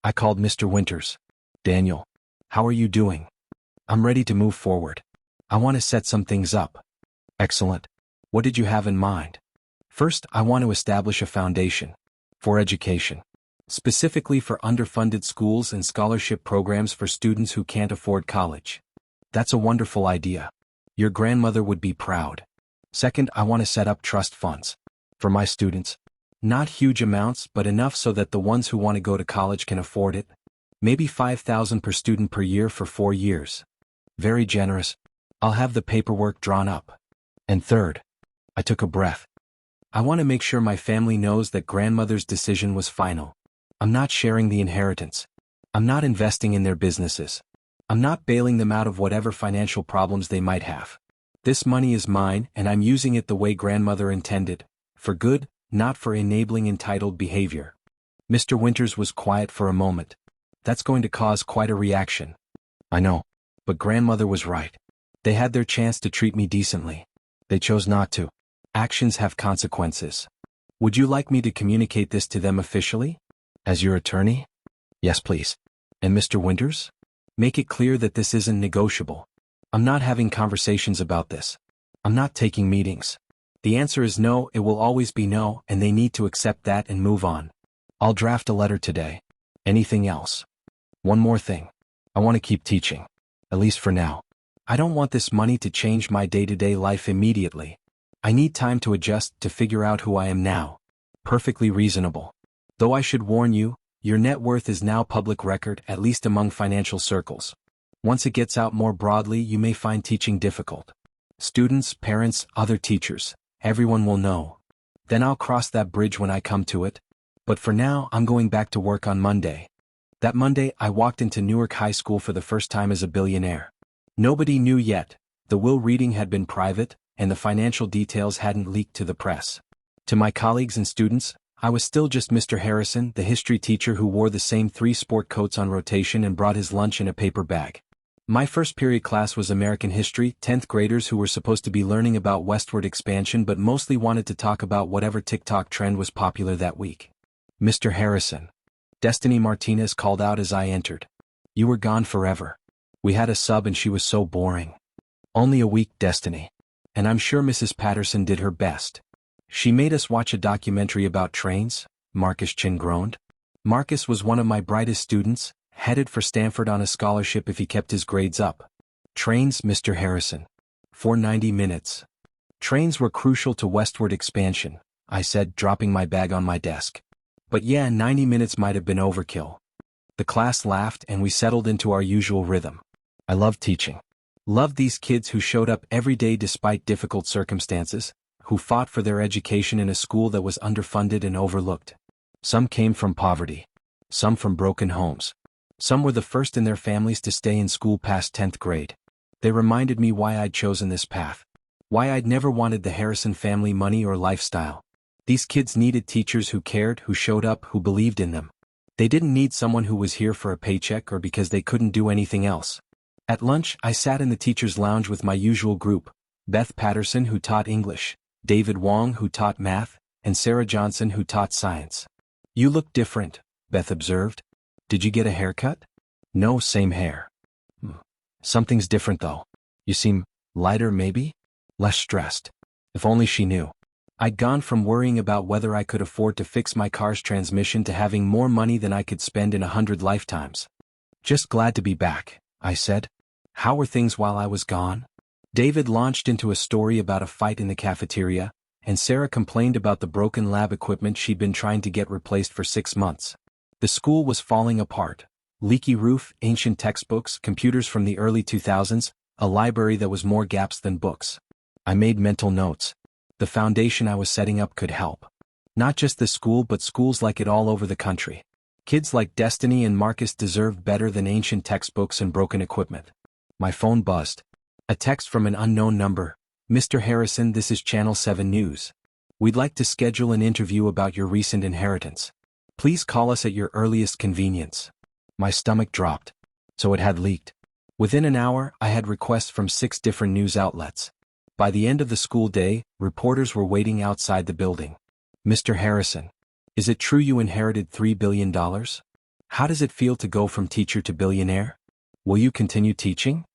Speaker 1: I called Mr. Winters. Daniel, how are you doing? I'm ready to move forward. I want to set some things up. Excellent. What did you have in mind? First, I want to establish a foundation for education, specifically for underfunded schools and scholarship programs for students who can't afford college. That's a wonderful idea. Your grandmother would be proud. Second, I want to set up trust funds for my students. Not huge amounts, but enough so that the ones who want to go to college can afford it. Maybe $5,000 per student per year for 4 years. Very generous. I'll have the paperwork drawn up. And third, I took a breath. I want to make sure my family knows that grandmother's decision was final. I'm not sharing the inheritance. I'm not investing in their businesses. I'm not bailing them out of whatever financial problems they might have. This money is mine, and I'm using it the way grandmother intended, for good, not for enabling entitled behavior. Mr. Winters was quiet for a moment. That's going to cause quite a reaction. I know. But grandmother was right. They had their chance to treat me decently. They chose not to. Actions have consequences. Would you like me to communicate this to them officially? As your attorney? Yes, please. And Mr. Winters? Make it clear that this isn't negotiable. I'm not having conversations about this. I'm not taking meetings. The answer is no, it will always be no, and they need to accept that and move on. I'll draft a letter today. Anything else? One more thing. I want to keep teaching. At least for now. I don't want this money to change my day-to-day life immediately. I need time to adjust, to figure out who I am now. Perfectly reasonable. Though I should warn you, your net worth is now public record, at least among financial circles. Once it gets out more broadly, you may find teaching difficult. Students, parents, other teachers, everyone will know. Then I'll cross that bridge when I come to it. But for now, I'm going back to work on Monday. That Monday, I walked into Newark High School for the first time as a billionaire. Nobody knew yet. The will reading had been private, and the financial details hadn't leaked to the press. To my colleagues and students, I was still just Mr. Harrison, the history teacher who wore the same 3 sport coats on rotation and brought his lunch in a paper bag. My first period class was American history, 10th graders who were supposed to be learning about westward expansion but mostly wanted to talk about whatever TikTok trend was popular that week. Mr. Harrison. Destiny Martinez called out as I entered. You were gone forever. We had a sub and she was so boring. Only a week, Destiny. And I'm sure Mrs. Patterson did her best. She made us watch a documentary about trains, Marcus Chin groaned. Marcus was one of my brightest students, headed for Stanford on a scholarship if he kept his grades up. Trains, Mr. Harrison. For 90 minutes. Trains were crucial to westward expansion, I said, dropping my bag on my desk. But yeah, 90 minutes might have been overkill. The class laughed and we settled into our usual rhythm. I loved teaching. Loved these kids who showed up every day despite difficult circumstances, who fought for their education in a school that was underfunded and overlooked. Some came from poverty. Some from broken homes. Some were the first in their families to stay in school past 10th grade. They reminded me why I'd chosen this path. Why I'd never wanted the Harrison family money or lifestyle. These kids needed teachers who cared, who showed up, who believed in them. They didn't need someone who was here for a paycheck or because they couldn't do anything else. At lunch, I sat in the teacher's lounge with my usual group, Beth Patterson who taught English, David Wong who taught math, and Sarah Johnson who taught science. You look different, Beth observed. Did you get a haircut? No, same hair. Something's different though. You seem lighter maybe? Less stressed. If only she knew. I'd gone from worrying about whether I could afford to fix my car's transmission to having more money than I could spend in 100 lifetimes. Just glad to be back, I said. How were things while I was gone? David launched into a story about a fight in the cafeteria, and Sarah complained about the broken lab equipment she'd been trying to get replaced for 6 months. The school was falling apart. Leaky roof, ancient textbooks, computers from the early 2000s, a library that was more gaps than books. I made mental notes. The foundation I was setting up could help. Not just the school but schools like it all over the country. Kids like Destiny and Marcus deserve better than ancient textbooks and broken equipment. My phone buzzed. A text from an unknown number. Mr. Harrison, this is Channel 7 News. We'd like to schedule an interview about your recent inheritance. Please call us at your earliest convenience. My stomach dropped. So it had leaked. Within an hour, I had requests from 6 different news outlets. By the end of the school day, reporters were waiting outside the building. Mr. Harrison, is it true you inherited $3 billion? How does it feel to go from teacher to billionaire? Will you continue teaching?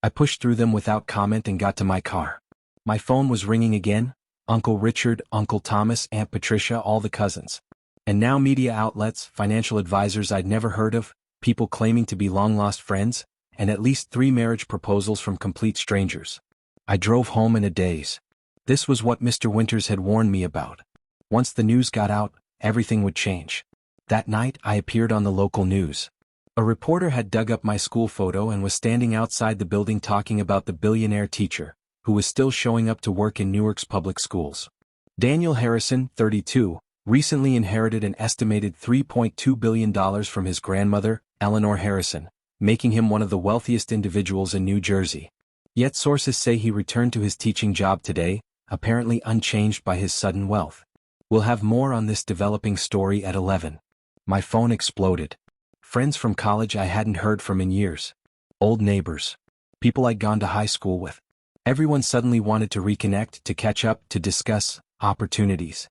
Speaker 1: I pushed through them without comment and got to my car. My phone was ringing again. Uncle Richard, Uncle Thomas, Aunt Patricia, all the cousins. And now media outlets, financial advisors I'd never heard of, people claiming to be long-lost friends, and at least 3 marriage proposals from complete strangers. I drove home in a daze. This was what Mr. Winters had warned me about. Once the news got out, everything would change. That night, I appeared on the local news. A reporter had dug up my school photo and was standing outside the building talking about the billionaire teacher, who was still showing up to work in Newark's public schools. Daniel Harrison, 32, recently inherited an estimated $3.2 billion from his grandmother, Eleanor Harrison, making him one of the wealthiest individuals in New Jersey. Yet sources say he returned to his teaching job today, apparently unchanged by his sudden wealth. We'll have more on this developing story at 11. My phone exploded. Friends from college I hadn't heard from in years. Old neighbors. People I'd gone to high school with. Everyone suddenly wanted to reconnect, to catch up, to discuss opportunities.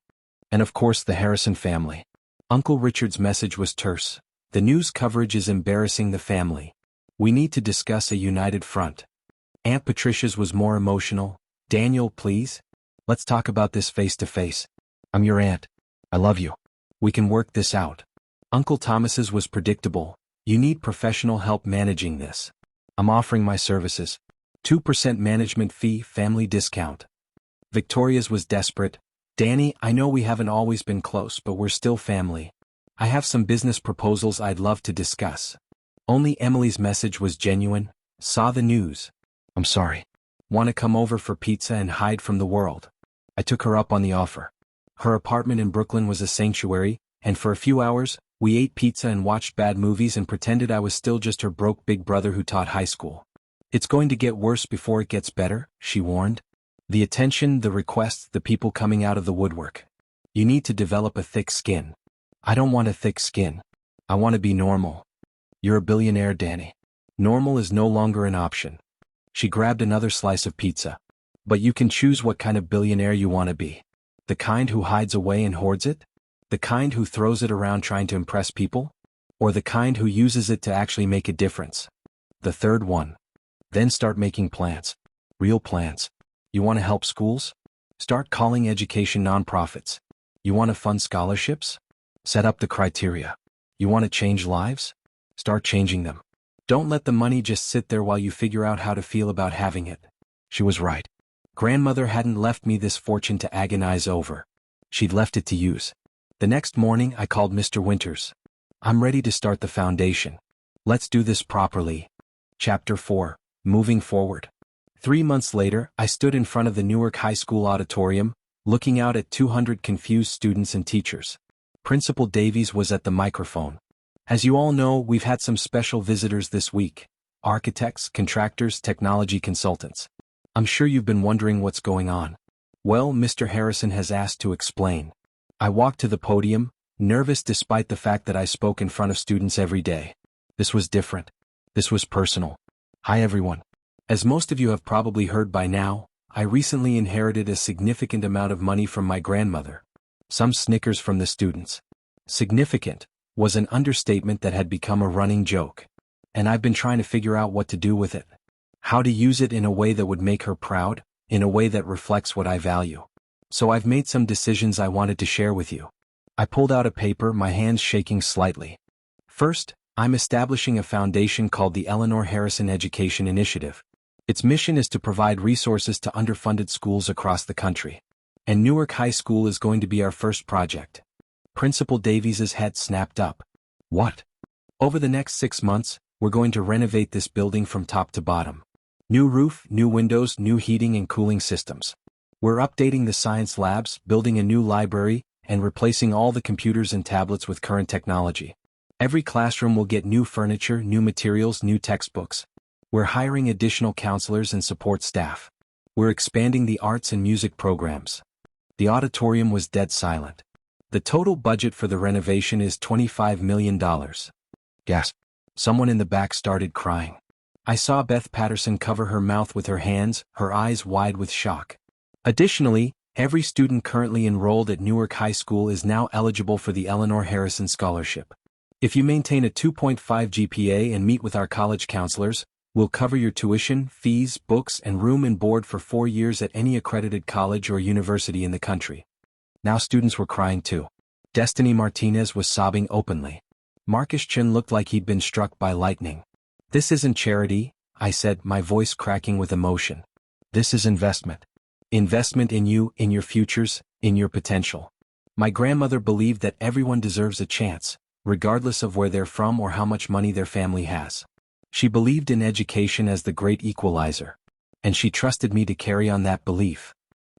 Speaker 1: And of course the Harrison family. Uncle Richard's message was terse. The news coverage is embarrassing the family. We need to discuss a united front. Aunt Patricia's was more emotional. Daniel, please? Let's talk about this face to face. I'm your aunt. I love you. We can work this out. Uncle Thomas's was predictable. You need professional help managing this. I'm offering my services. 2% management fee, family discount. Victoria's was desperate. Danny, I know we haven't always been close, but we're still family. I have some business proposals I'd love to discuss. Only Emily's message was genuine. Saw the news. I'm sorry. Want to come over for pizza and hide from the world? I took her up on the offer. Her apartment in Brooklyn was a sanctuary, and for a few hours, we ate pizza and watched bad movies and pretended I was still just her broke big brother who taught high school. It's going to get worse before it gets better, she warned. The attention, the requests, the people coming out of the woodwork. You need to develop a thick skin. I don't want a thick skin. I want to be normal. You're a billionaire, Danny. Normal is no longer an option. She grabbed another slice of pizza. But you can choose what kind of billionaire you want to be. The kind who hides away and hoards it? The kind who throws it around trying to impress people? Or the kind who uses it to actually make a difference? The third one. Then start making plans. Real plans. You want to help schools? Start calling education nonprofits. You want to fund scholarships? Set up the criteria. You want to change lives? Start changing them. Don't let the money just sit there while you figure out how to feel about having it. She was right. Grandmother hadn't left me this fortune to agonize over. She'd left it to use. The next morning I called Mr. Winters. I'm ready to start the foundation. Let's do this properly. Chapter 4. Moving Forward. 3 months later, I stood in front of the Newark High School auditorium, looking out at 200 confused students and teachers. Principal Davies was at the microphone. As you all know, we've had some special visitors this week. Architects, contractors, technology consultants. I'm sure you've been wondering what's going on. Well, Mr. Harrison has asked to explain. I walked to the podium, nervous despite the fact that I spoke in front of students every day. This was different. This was personal. Hi everyone. As most of you have probably heard by now, I recently inherited a significant amount of money from my grandmother. Some snickers from the students. Significant was an understatement that had become a running joke. And I've been trying to figure out what to do with it. How to use it in a way that would make her proud, in a way that reflects what I value. So I've made some decisions I wanted to share with you. I pulled out a paper, my hands shaking slightly. First, I'm establishing a foundation called the Eleanor Harrison Education Initiative. Its mission is to provide resources to underfunded schools across the country. And Newark High School is going to be our first project. Principal Davies's head snapped up. What? Over the next 6 months, we're going to renovate this building from top to bottom. New roof, new windows, new heating and cooling systems. We're updating the science labs, building a new library, and replacing all the computers and tablets with current technology. Every classroom will get new furniture, new materials, new textbooks. We're hiring additional counselors and support staff. We're expanding the arts and music programs. The auditorium was dead silent. The total budget for the renovation is $25 million. Gasp. Someone in the back started crying. I saw Beth Patterson cover her mouth with her hands, her eyes wide with shock. Additionally, every student currently enrolled at Newark High School is now eligible for the Eleanor Harrison Scholarship. If you maintain a 2.5 GPA and meet with our college counselors, We'll cover your tuition, fees, books, and room and board for 4 years at any accredited college or university in the country. Now students were crying too. Destiny Martinez was sobbing openly. Marcus Chin looked like he'd been struck by lightning. This isn't charity, I said, my voice cracking with emotion. This is investment. Investment in you, in your futures, in your potential. My grandmother believed that everyone deserves a chance, regardless of where they're from or how much money their family has. She believed in education as the great equalizer. And she trusted me to carry on that belief.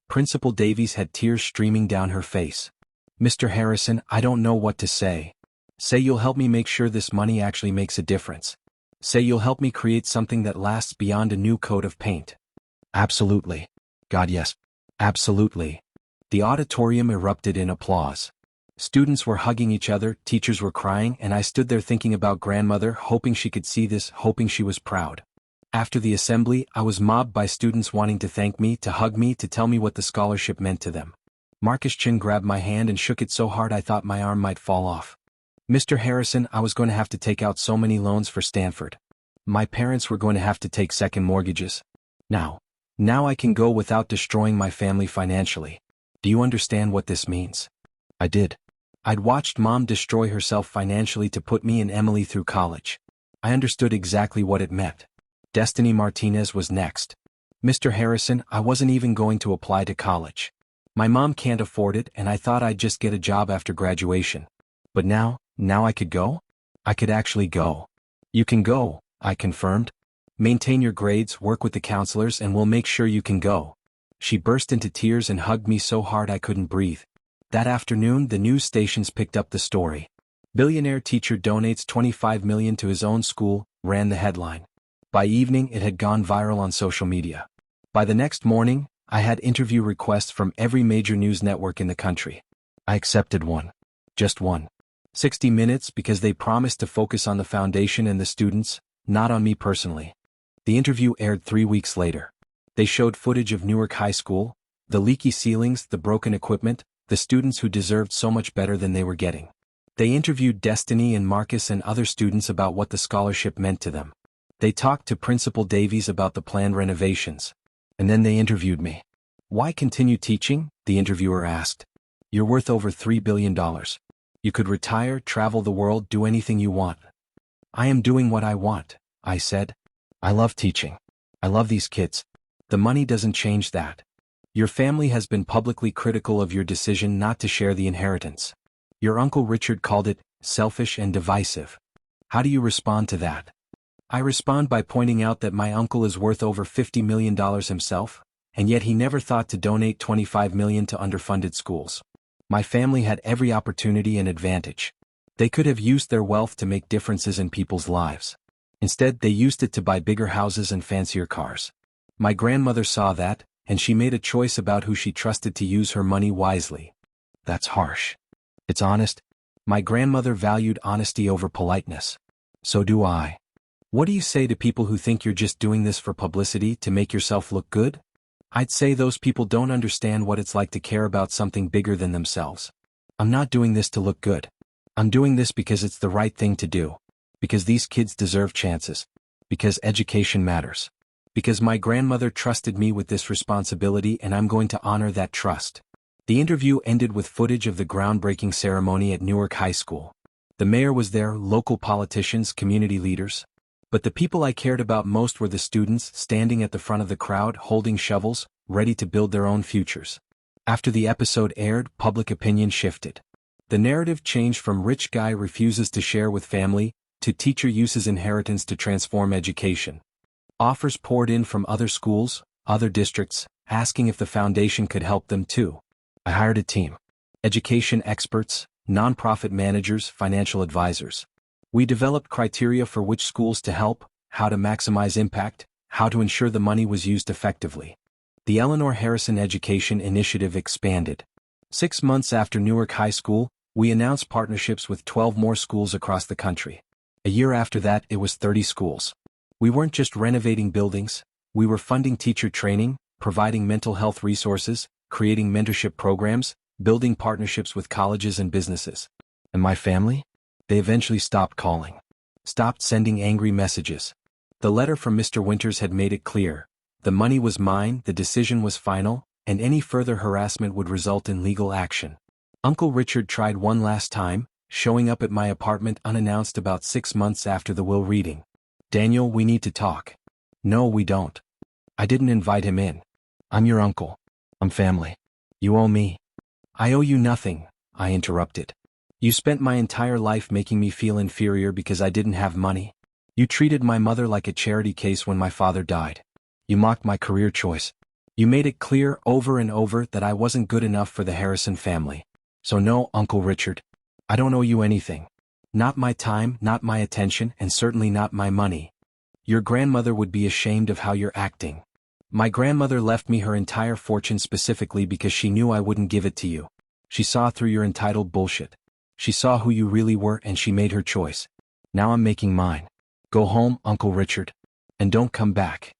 Speaker 1: Principal Davies had tears streaming down her face. Mr. Harrison, I don't know what to say. Say you'll help me make sure this money actually makes a difference. Say you'll help me create something that lasts beyond a new coat of paint. Absolutely. God, yes. Absolutely. The auditorium erupted in applause. Students were hugging each other, teachers were crying, and I stood there thinking about grandmother, hoping she could see this, hoping she was proud. After the assembly, I was mobbed by students wanting to thank me, to hug me, to tell me what the scholarship meant to them. Marcus Chin grabbed my hand and shook it so hard I thought my arm might fall off. Mr. Harrison, I was going to have to take out so many loans for Stanford. My parents were going to have to take second mortgages. Now I can go without destroying my family financially. Do you understand what this means? I did. I'd watched Mom destroy herself financially to put me and Emily through college. I understood exactly what it meant. Destiny Martinez was next. Mr. Harrison, I wasn't even going to apply to college. My mom can't afford it and I thought I'd just get a job after graduation. But now I could go? I could actually go. You can go, I confirmed. Maintain your grades, work with the counselors, and we'll make sure you can go. She burst into tears and hugged me so hard I couldn't breathe. That afternoon, the news stations picked up the story. Billionaire teacher donates $25 million to his own school, ran the headline. By evening, it had gone viral on social media. By the next morning, I had interview requests from every major news network in the country. I accepted one. Just one. 60 Minutes because they promised to focus on the foundation and the students, not on me personally. The interview aired 3 weeks later. They showed footage of Newark High School, the leaky ceilings, the broken equipment, the students who deserved so much better than they were getting. They interviewed Destiny and Marcus and other students about what the scholarship meant to them. They talked to Principal Davies about the planned renovations. And then they interviewed me. Why continue teaching? The interviewer asked. You're worth over $3 billion. You could retire, travel the world, do anything you want. I am doing what I want, I said. I love teaching. I love these kids. The money doesn't change that. Your family has been publicly critical of your decision not to share the inheritance. Your Uncle Richard called it selfish and divisive. How do you respond to that? I respond by pointing out that my uncle is worth over $50 million himself, and yet he never thought to donate $25 million to underfunded schools. My family had every opportunity and advantage. They could have used their wealth to make differences in people's lives. Instead, they used it to buy bigger houses and fancier cars. My grandmother saw that, and she made a choice about who she trusted to use her money wisely. That's harsh. It's honest. My grandmother valued honesty over politeness. So do I. What do you say to people who think you're just doing this for publicity to make yourself look good? I'd say those people don't understand what it's like to care about something bigger than themselves. I'm not doing this to look good. I'm doing this because it's the right thing to do. Because these kids deserve chances. Because education matters. Because my grandmother trusted me with this responsibility and I'm going to honor that trust. The interview ended with footage of the groundbreaking ceremony at Newark High School. The mayor was there, local politicians, community leaders. But the people I cared about most were the students standing at the front of the crowd holding shovels, ready to build their own futures. After the episode aired, public opinion shifted. The narrative changed from rich guy refuses to share with family, to teacher uses inheritance to transform education. Offers poured in from other schools, other districts, asking if the foundation could help them too. I hired a team. Education experts, nonprofit managers, financial advisors. We developed criteria for which schools to help, how to maximize impact, how to ensure the money was used effectively. The Eleanor Harrison Education Initiative expanded. 6 months after Newark High School, we announced partnerships with 12 more schools across the country. A year after that, it was 30 schools. We weren't just renovating buildings, we were funding teacher training, providing mental health resources, creating mentorship programs, building partnerships with colleges and businesses. And my family? They eventually stopped calling. Stopped sending angry messages. The letter from Mr. Winters had made it clear. The money was mine, the decision was final, and any further harassment would result in legal action. Uncle Richard tried one last time, showing up at my apartment unannounced about 6 months after the will reading. "Daniel, we need to talk." "No, we don't. I didn't invite him in. I'm your uncle. I'm family. You owe me." "I owe you nothing," I interrupted. "You spent my entire life making me feel inferior because I didn't have money. You treated my mother like a charity case when my father died. You mocked my career choice. You made it clear over and over that I wasn't good enough for the Harrison family. So no, Uncle Richard. I don't owe you anything. Not my time, not my attention, and certainly not my money. Your grandmother would be ashamed of how you're acting. My grandmother left me her entire fortune specifically because she knew I wouldn't give it to you. She saw through your entitled bullshit. She saw who you really were and she made her choice. Now I'm making mine. Go home, Uncle Richard. And don't come back."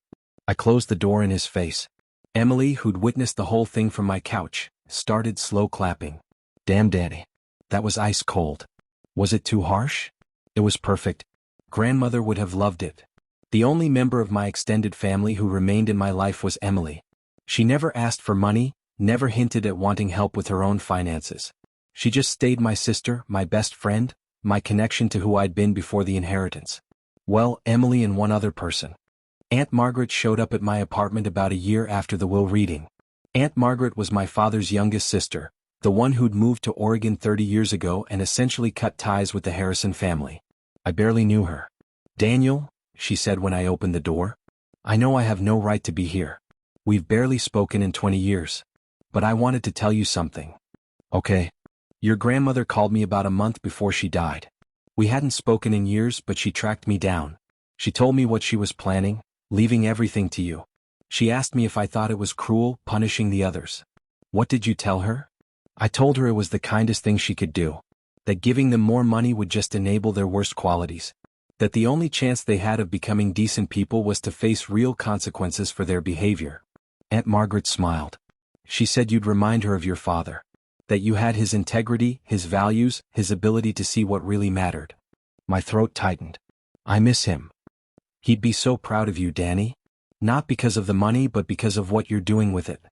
Speaker 1: I closed the door in his face. Emily, who'd witnessed the whole thing from my couch, started slow clapping. "Damn, Daddy. That was ice cold. Was it too harsh?" "It was perfect. Grandmother would have loved it." The only member of my extended family who remained in my life was Emily. She never asked for money, never hinted at wanting help with her own finances. She just stayed my sister, my best friend, my connection to who I'd been before the inheritance. Well, Emily and one other person. Aunt Margaret showed up at my apartment about a year after the will reading. Aunt Margaret was my father's youngest sister, the one who'd moved to Oregon 30 years ago and essentially cut ties with the Harrison family. I barely knew her. "Daniel," she said when I opened the door, "I know I have no right to be here. We've barely spoken in 20 years. But I wanted to tell you something." "Okay." "Your grandmother called me about a month before she died. We hadn't spoken in years, but she tracked me down. She told me what she was planning, leaving everything to you. She asked me if I thought it was cruel, punishing the others." "What did you tell her?" "I told her it was the kindest thing she could do. That giving them more money would just enable their worst qualities. That the only chance they had of becoming decent people was to face real consequences for their behavior." Aunt Margaret smiled. "She said you'd remind her of your father. That you had his integrity, his values, his ability to see what really mattered." My throat tightened. "I miss him. He'd be so proud of you, Danny. Not because of the money but because of what you're doing with it.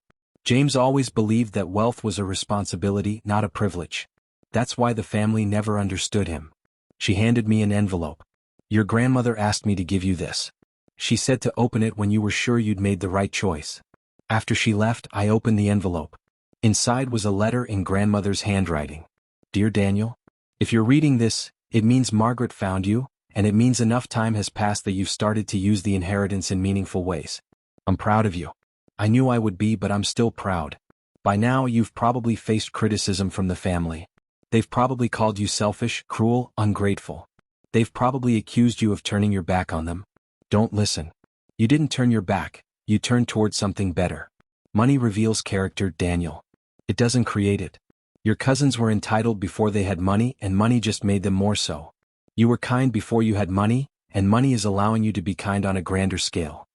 Speaker 1: James always believed that wealth was a responsibility, not a privilege. That's why the family never understood him." She handed me an envelope. "Your grandmother asked me to give you this. She said to open it when you were sure you'd made the right choice." After she left, I opened the envelope. Inside was a letter in grandmother's handwriting. "Dear Daniel, if you're reading this, it means Margaret found you, and it means enough time has passed that you've started to use the inheritance in meaningful ways. I'm proud of you. I knew I would be, but I'm still proud. By now you've probably faced criticism from the family. They've probably called you selfish, cruel, ungrateful. They've probably accused you of turning your back on them. Don't listen. You didn't turn your back, you turned towards something better. Money reveals character, Daniel. It doesn't create it. Your cousins were entitled before they had money, and money just made them more so. You were kind before you had money, and money is allowing you to be kind on a grander scale.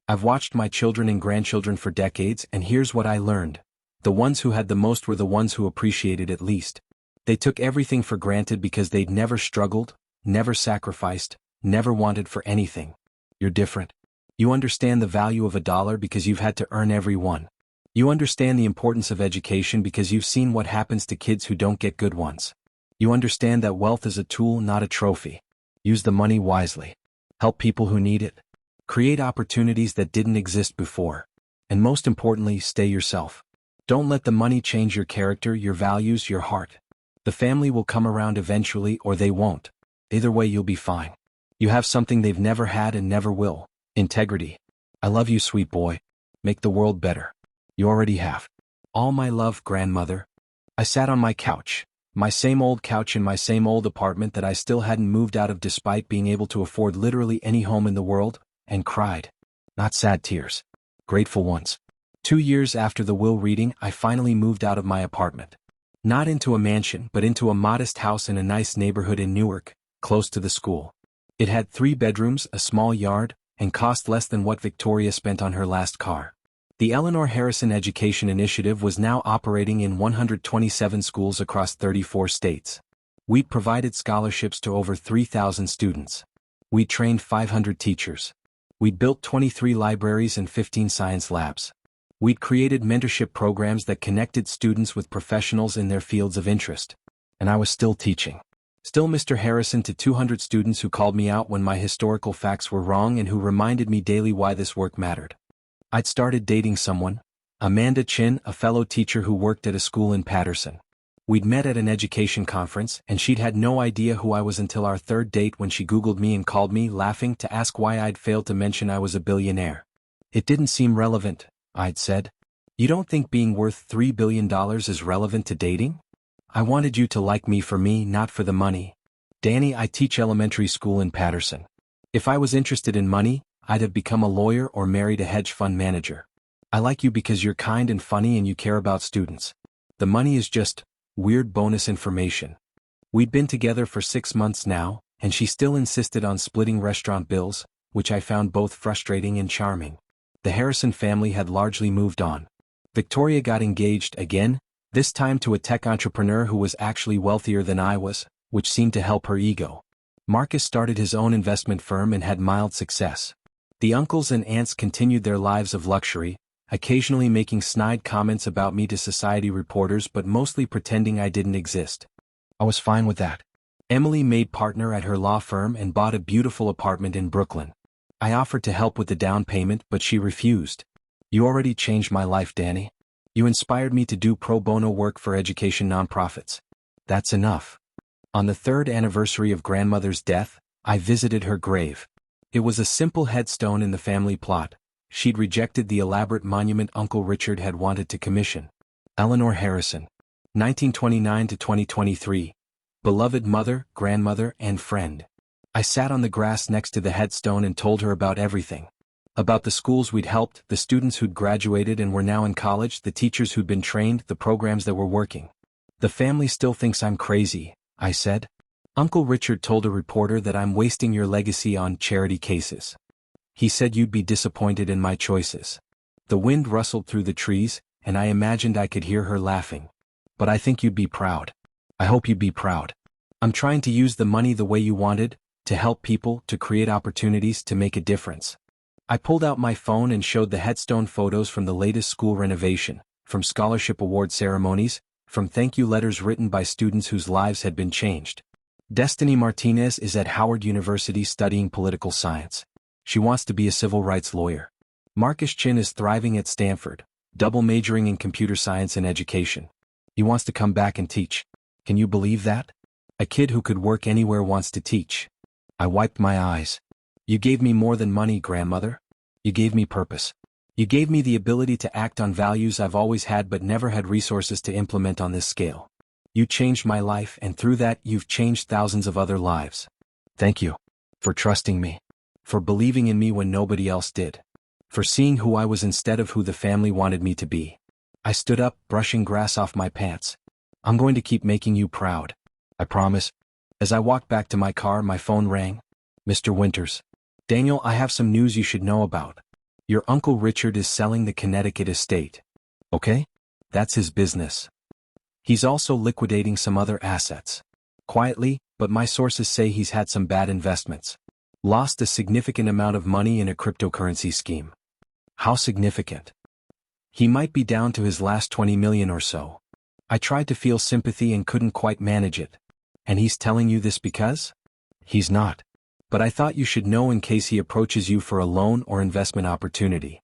Speaker 1: I've watched my children and grandchildren for decades, and here's what I learned. The ones who had the most were the ones who appreciated it least. They took everything for granted because they'd never struggled, never sacrificed, never wanted for anything. You're different. You understand the value of $1 because you've had to earn every one. You understand the importance of education because you've seen what happens to kids who don't get good ones. You understand that wealth is a tool, not a trophy. Use the money wisely. Help people who need it. Create opportunities that didn't exist before. And most importantly, stay yourself. Don't let the money change your character, your values, your heart. The family will come around eventually or they won't. Either way, you'll be fine. You have something they've never had and never will. Integrity. I love you, sweet boy. Make the world better. You already have. All my love, grandmother." I sat on my couch, my same old couch in my same old apartment that I still hadn't moved out of despite being able to afford literally any home in the world, and cried. Not sad tears. Grateful ones. 2 years after the will reading, I finally moved out of my apartment. Not into a mansion, but into a modest house in a nice neighborhood in Newark, close to the school. It had 3 bedrooms, a small yard, and cost less than what Victoria spent on her last car. The Eleanor Harrison Education Initiative was now operating in 127 schools across 34 states. We provided scholarships to over 3,000 students. We trained 500 teachers. We'd built 23 libraries and 15 science labs. We'd created mentorship programs that connected students with professionals in their fields of interest. And I was still teaching. Still Mr. Harrison to 200 students who called me out when my historical facts were wrong and who reminded me daily why this work mattered. I'd started dating someone, Amanda Chin, a fellow teacher who worked at a school in Patterson. We'd met at an education conference, and she'd had no idea who I was until our third date when she Googled me and called me, laughing, to ask why I'd failed to mention I was a billionaire. It didn't seem relevant, I'd said. You don't think being worth $3 billion is relevant to dating? I wanted you to like me for me, not for the money. Danny, I teach elementary school in Patterson. If I was interested in money, I'd have become a lawyer or married a hedge fund manager. I like you because you're kind and funny and you care about students. The money is just weird bonus information. We'd been together for 6 months now, and she still insisted on splitting restaurant bills, which I found both frustrating and charming. The Harrison family had largely moved on. Victoria got engaged again, this time to a tech entrepreneur who was actually wealthier than I was, which seemed to help her ego. Marcus started his own investment firm and had mild success. The uncles and aunts continued their lives of luxury, occasionally making snide comments about me to society reporters but mostly pretending I didn't exist. I was fine with that. Emily made partner at her law firm and bought a beautiful apartment in Brooklyn. I offered to help with the down payment but she refused. You already changed my life, Danny. You inspired me to do pro bono work for education nonprofits. That's enough. On the 3rd anniversary of grandmother's death, I visited her grave. It was a simple headstone in the family plot. She'd rejected the elaborate monument Uncle Richard had wanted to commission. Eleanor Harrison, 1929 to 2023. Beloved mother, grandmother, and friend. I sat on the grass next to the headstone and told her about everything. About the schools we'd helped, the students who'd graduated and were now in college, the teachers who'd been trained, the programs that were working. The family still thinks I'm crazy, I said. Uncle Richard told a reporter that I'm wasting your legacy on charity cases. He said you'd be disappointed in my choices. The wind rustled through the trees, and I imagined I could hear her laughing. But I think you'd be proud. I hope you'd be proud. I'm trying to use the money the way you wanted, to help people, to create opportunities, to make a difference. I pulled out my phone and showed the headstone photos from the latest school renovation, from scholarship award ceremonies, from thank you letters written by students whose lives had been changed. Destiny Martinez is at Howard University studying political science. She wants to be a civil rights lawyer. Marcus Chin is thriving at Stanford, double majoring in computer science and education. He wants to come back and teach. Can you believe that? A kid who could work anywhere wants to teach. I wiped my eyes. You gave me more than money, grandmother. You gave me purpose. You gave me the ability to act on values I've always had but never had resources to implement on this scale. You changed my life, and through that you've changed thousands of other lives. Thank you. For trusting me. For believing in me when nobody else did. For seeing who I was instead of who the family wanted me to be. I stood up, brushing grass off my pants. I'm going to keep making you proud. I promise. As I walked back to my car, my phone rang. Mr. Winters. Daniel, I have some news you should know about. Your Uncle Richard is selling the Connecticut estate. Okay? That's his business. He's also liquidating some other assets. Quietly, but my sources say he's had some bad investments. Lost a significant amount of money in a cryptocurrency scheme. How significant? He might be down to his last 20 million or so. I tried to feel sympathy and couldn't quite manage it. And he's telling you this because? He's not. But I thought you should know in case he approaches you for a loan or investment opportunity.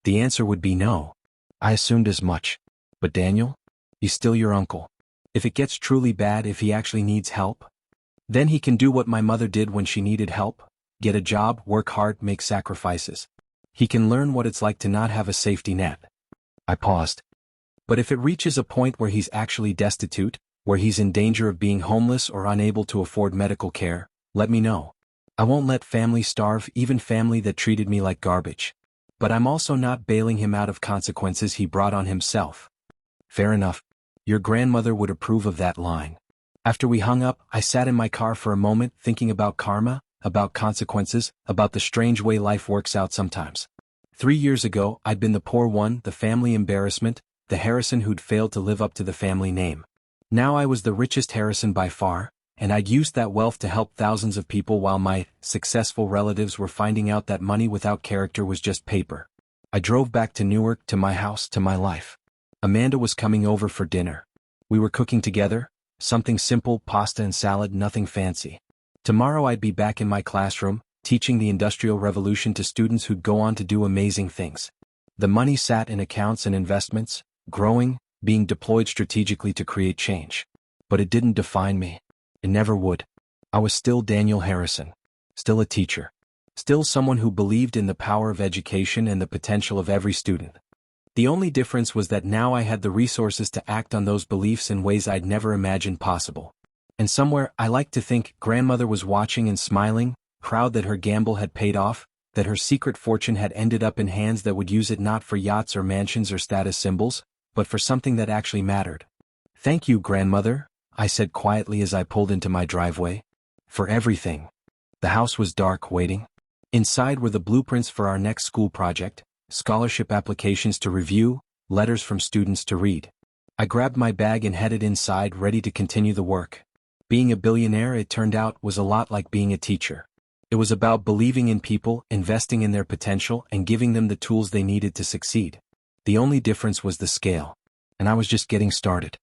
Speaker 1: The answer would be no. I assumed as much. But Daniel? He's still your uncle. If it gets truly bad, if he actually needs help, then he can do what my mother did when she needed help. Get a job, work hard, make sacrifices. He can learn what it's like to not have a safety net. I paused. But if it reaches a point where he's actually destitute, where he's in danger of being homeless or unable to afford medical care, let me know. I won't let family starve, even family that treated me like garbage. But I'm also not bailing him out of consequences he brought on himself. Fair enough. Your grandmother would approve of that line. After we hung up, I sat in my car for a moment thinking about karma, about consequences, about the strange way life works out sometimes. 3 years ago, I'd been the poor one, the family embarrassment, the Harrison who'd failed to live up to the family name. Now I was the richest Harrison by far, and I'd used that wealth to help thousands of people while my successful relatives were finding out that money without character was just paper. I drove back to Newark, to my house, to my life. Amanda was coming over for dinner. We were cooking together, something simple, pasta and salad, nothing fancy. Tomorrow I'd be back in my classroom, teaching the Industrial Revolution to students who'd go on to do amazing things. The money sat in accounts and investments, growing, being deployed strategically to create change. But it didn't define me. It never would. I was still Daniel Harrison. Still a teacher. Still someone who believed in the power of education and the potential of every student. The only difference was that now I had the resources to act on those beliefs in ways I'd never imagined possible. And somewhere, I like to think, grandmother was watching and smiling, proud that her gamble had paid off, that her secret fortune had ended up in hands that would use it not for yachts or mansions or status symbols, but for something that actually mattered. "Thank you, grandmother," I said quietly as I pulled into my driveway. "For everything." The house was dark, waiting. Inside were the blueprints for our next school project, scholarship applications to review, letters from students to read. I grabbed my bag and headed inside, ready to continue the work. Being a billionaire, it turned out, was a lot like being a teacher. It was about believing in people, investing in their potential, and giving them the tools they needed to succeed. The only difference was the scale. And I was just getting started.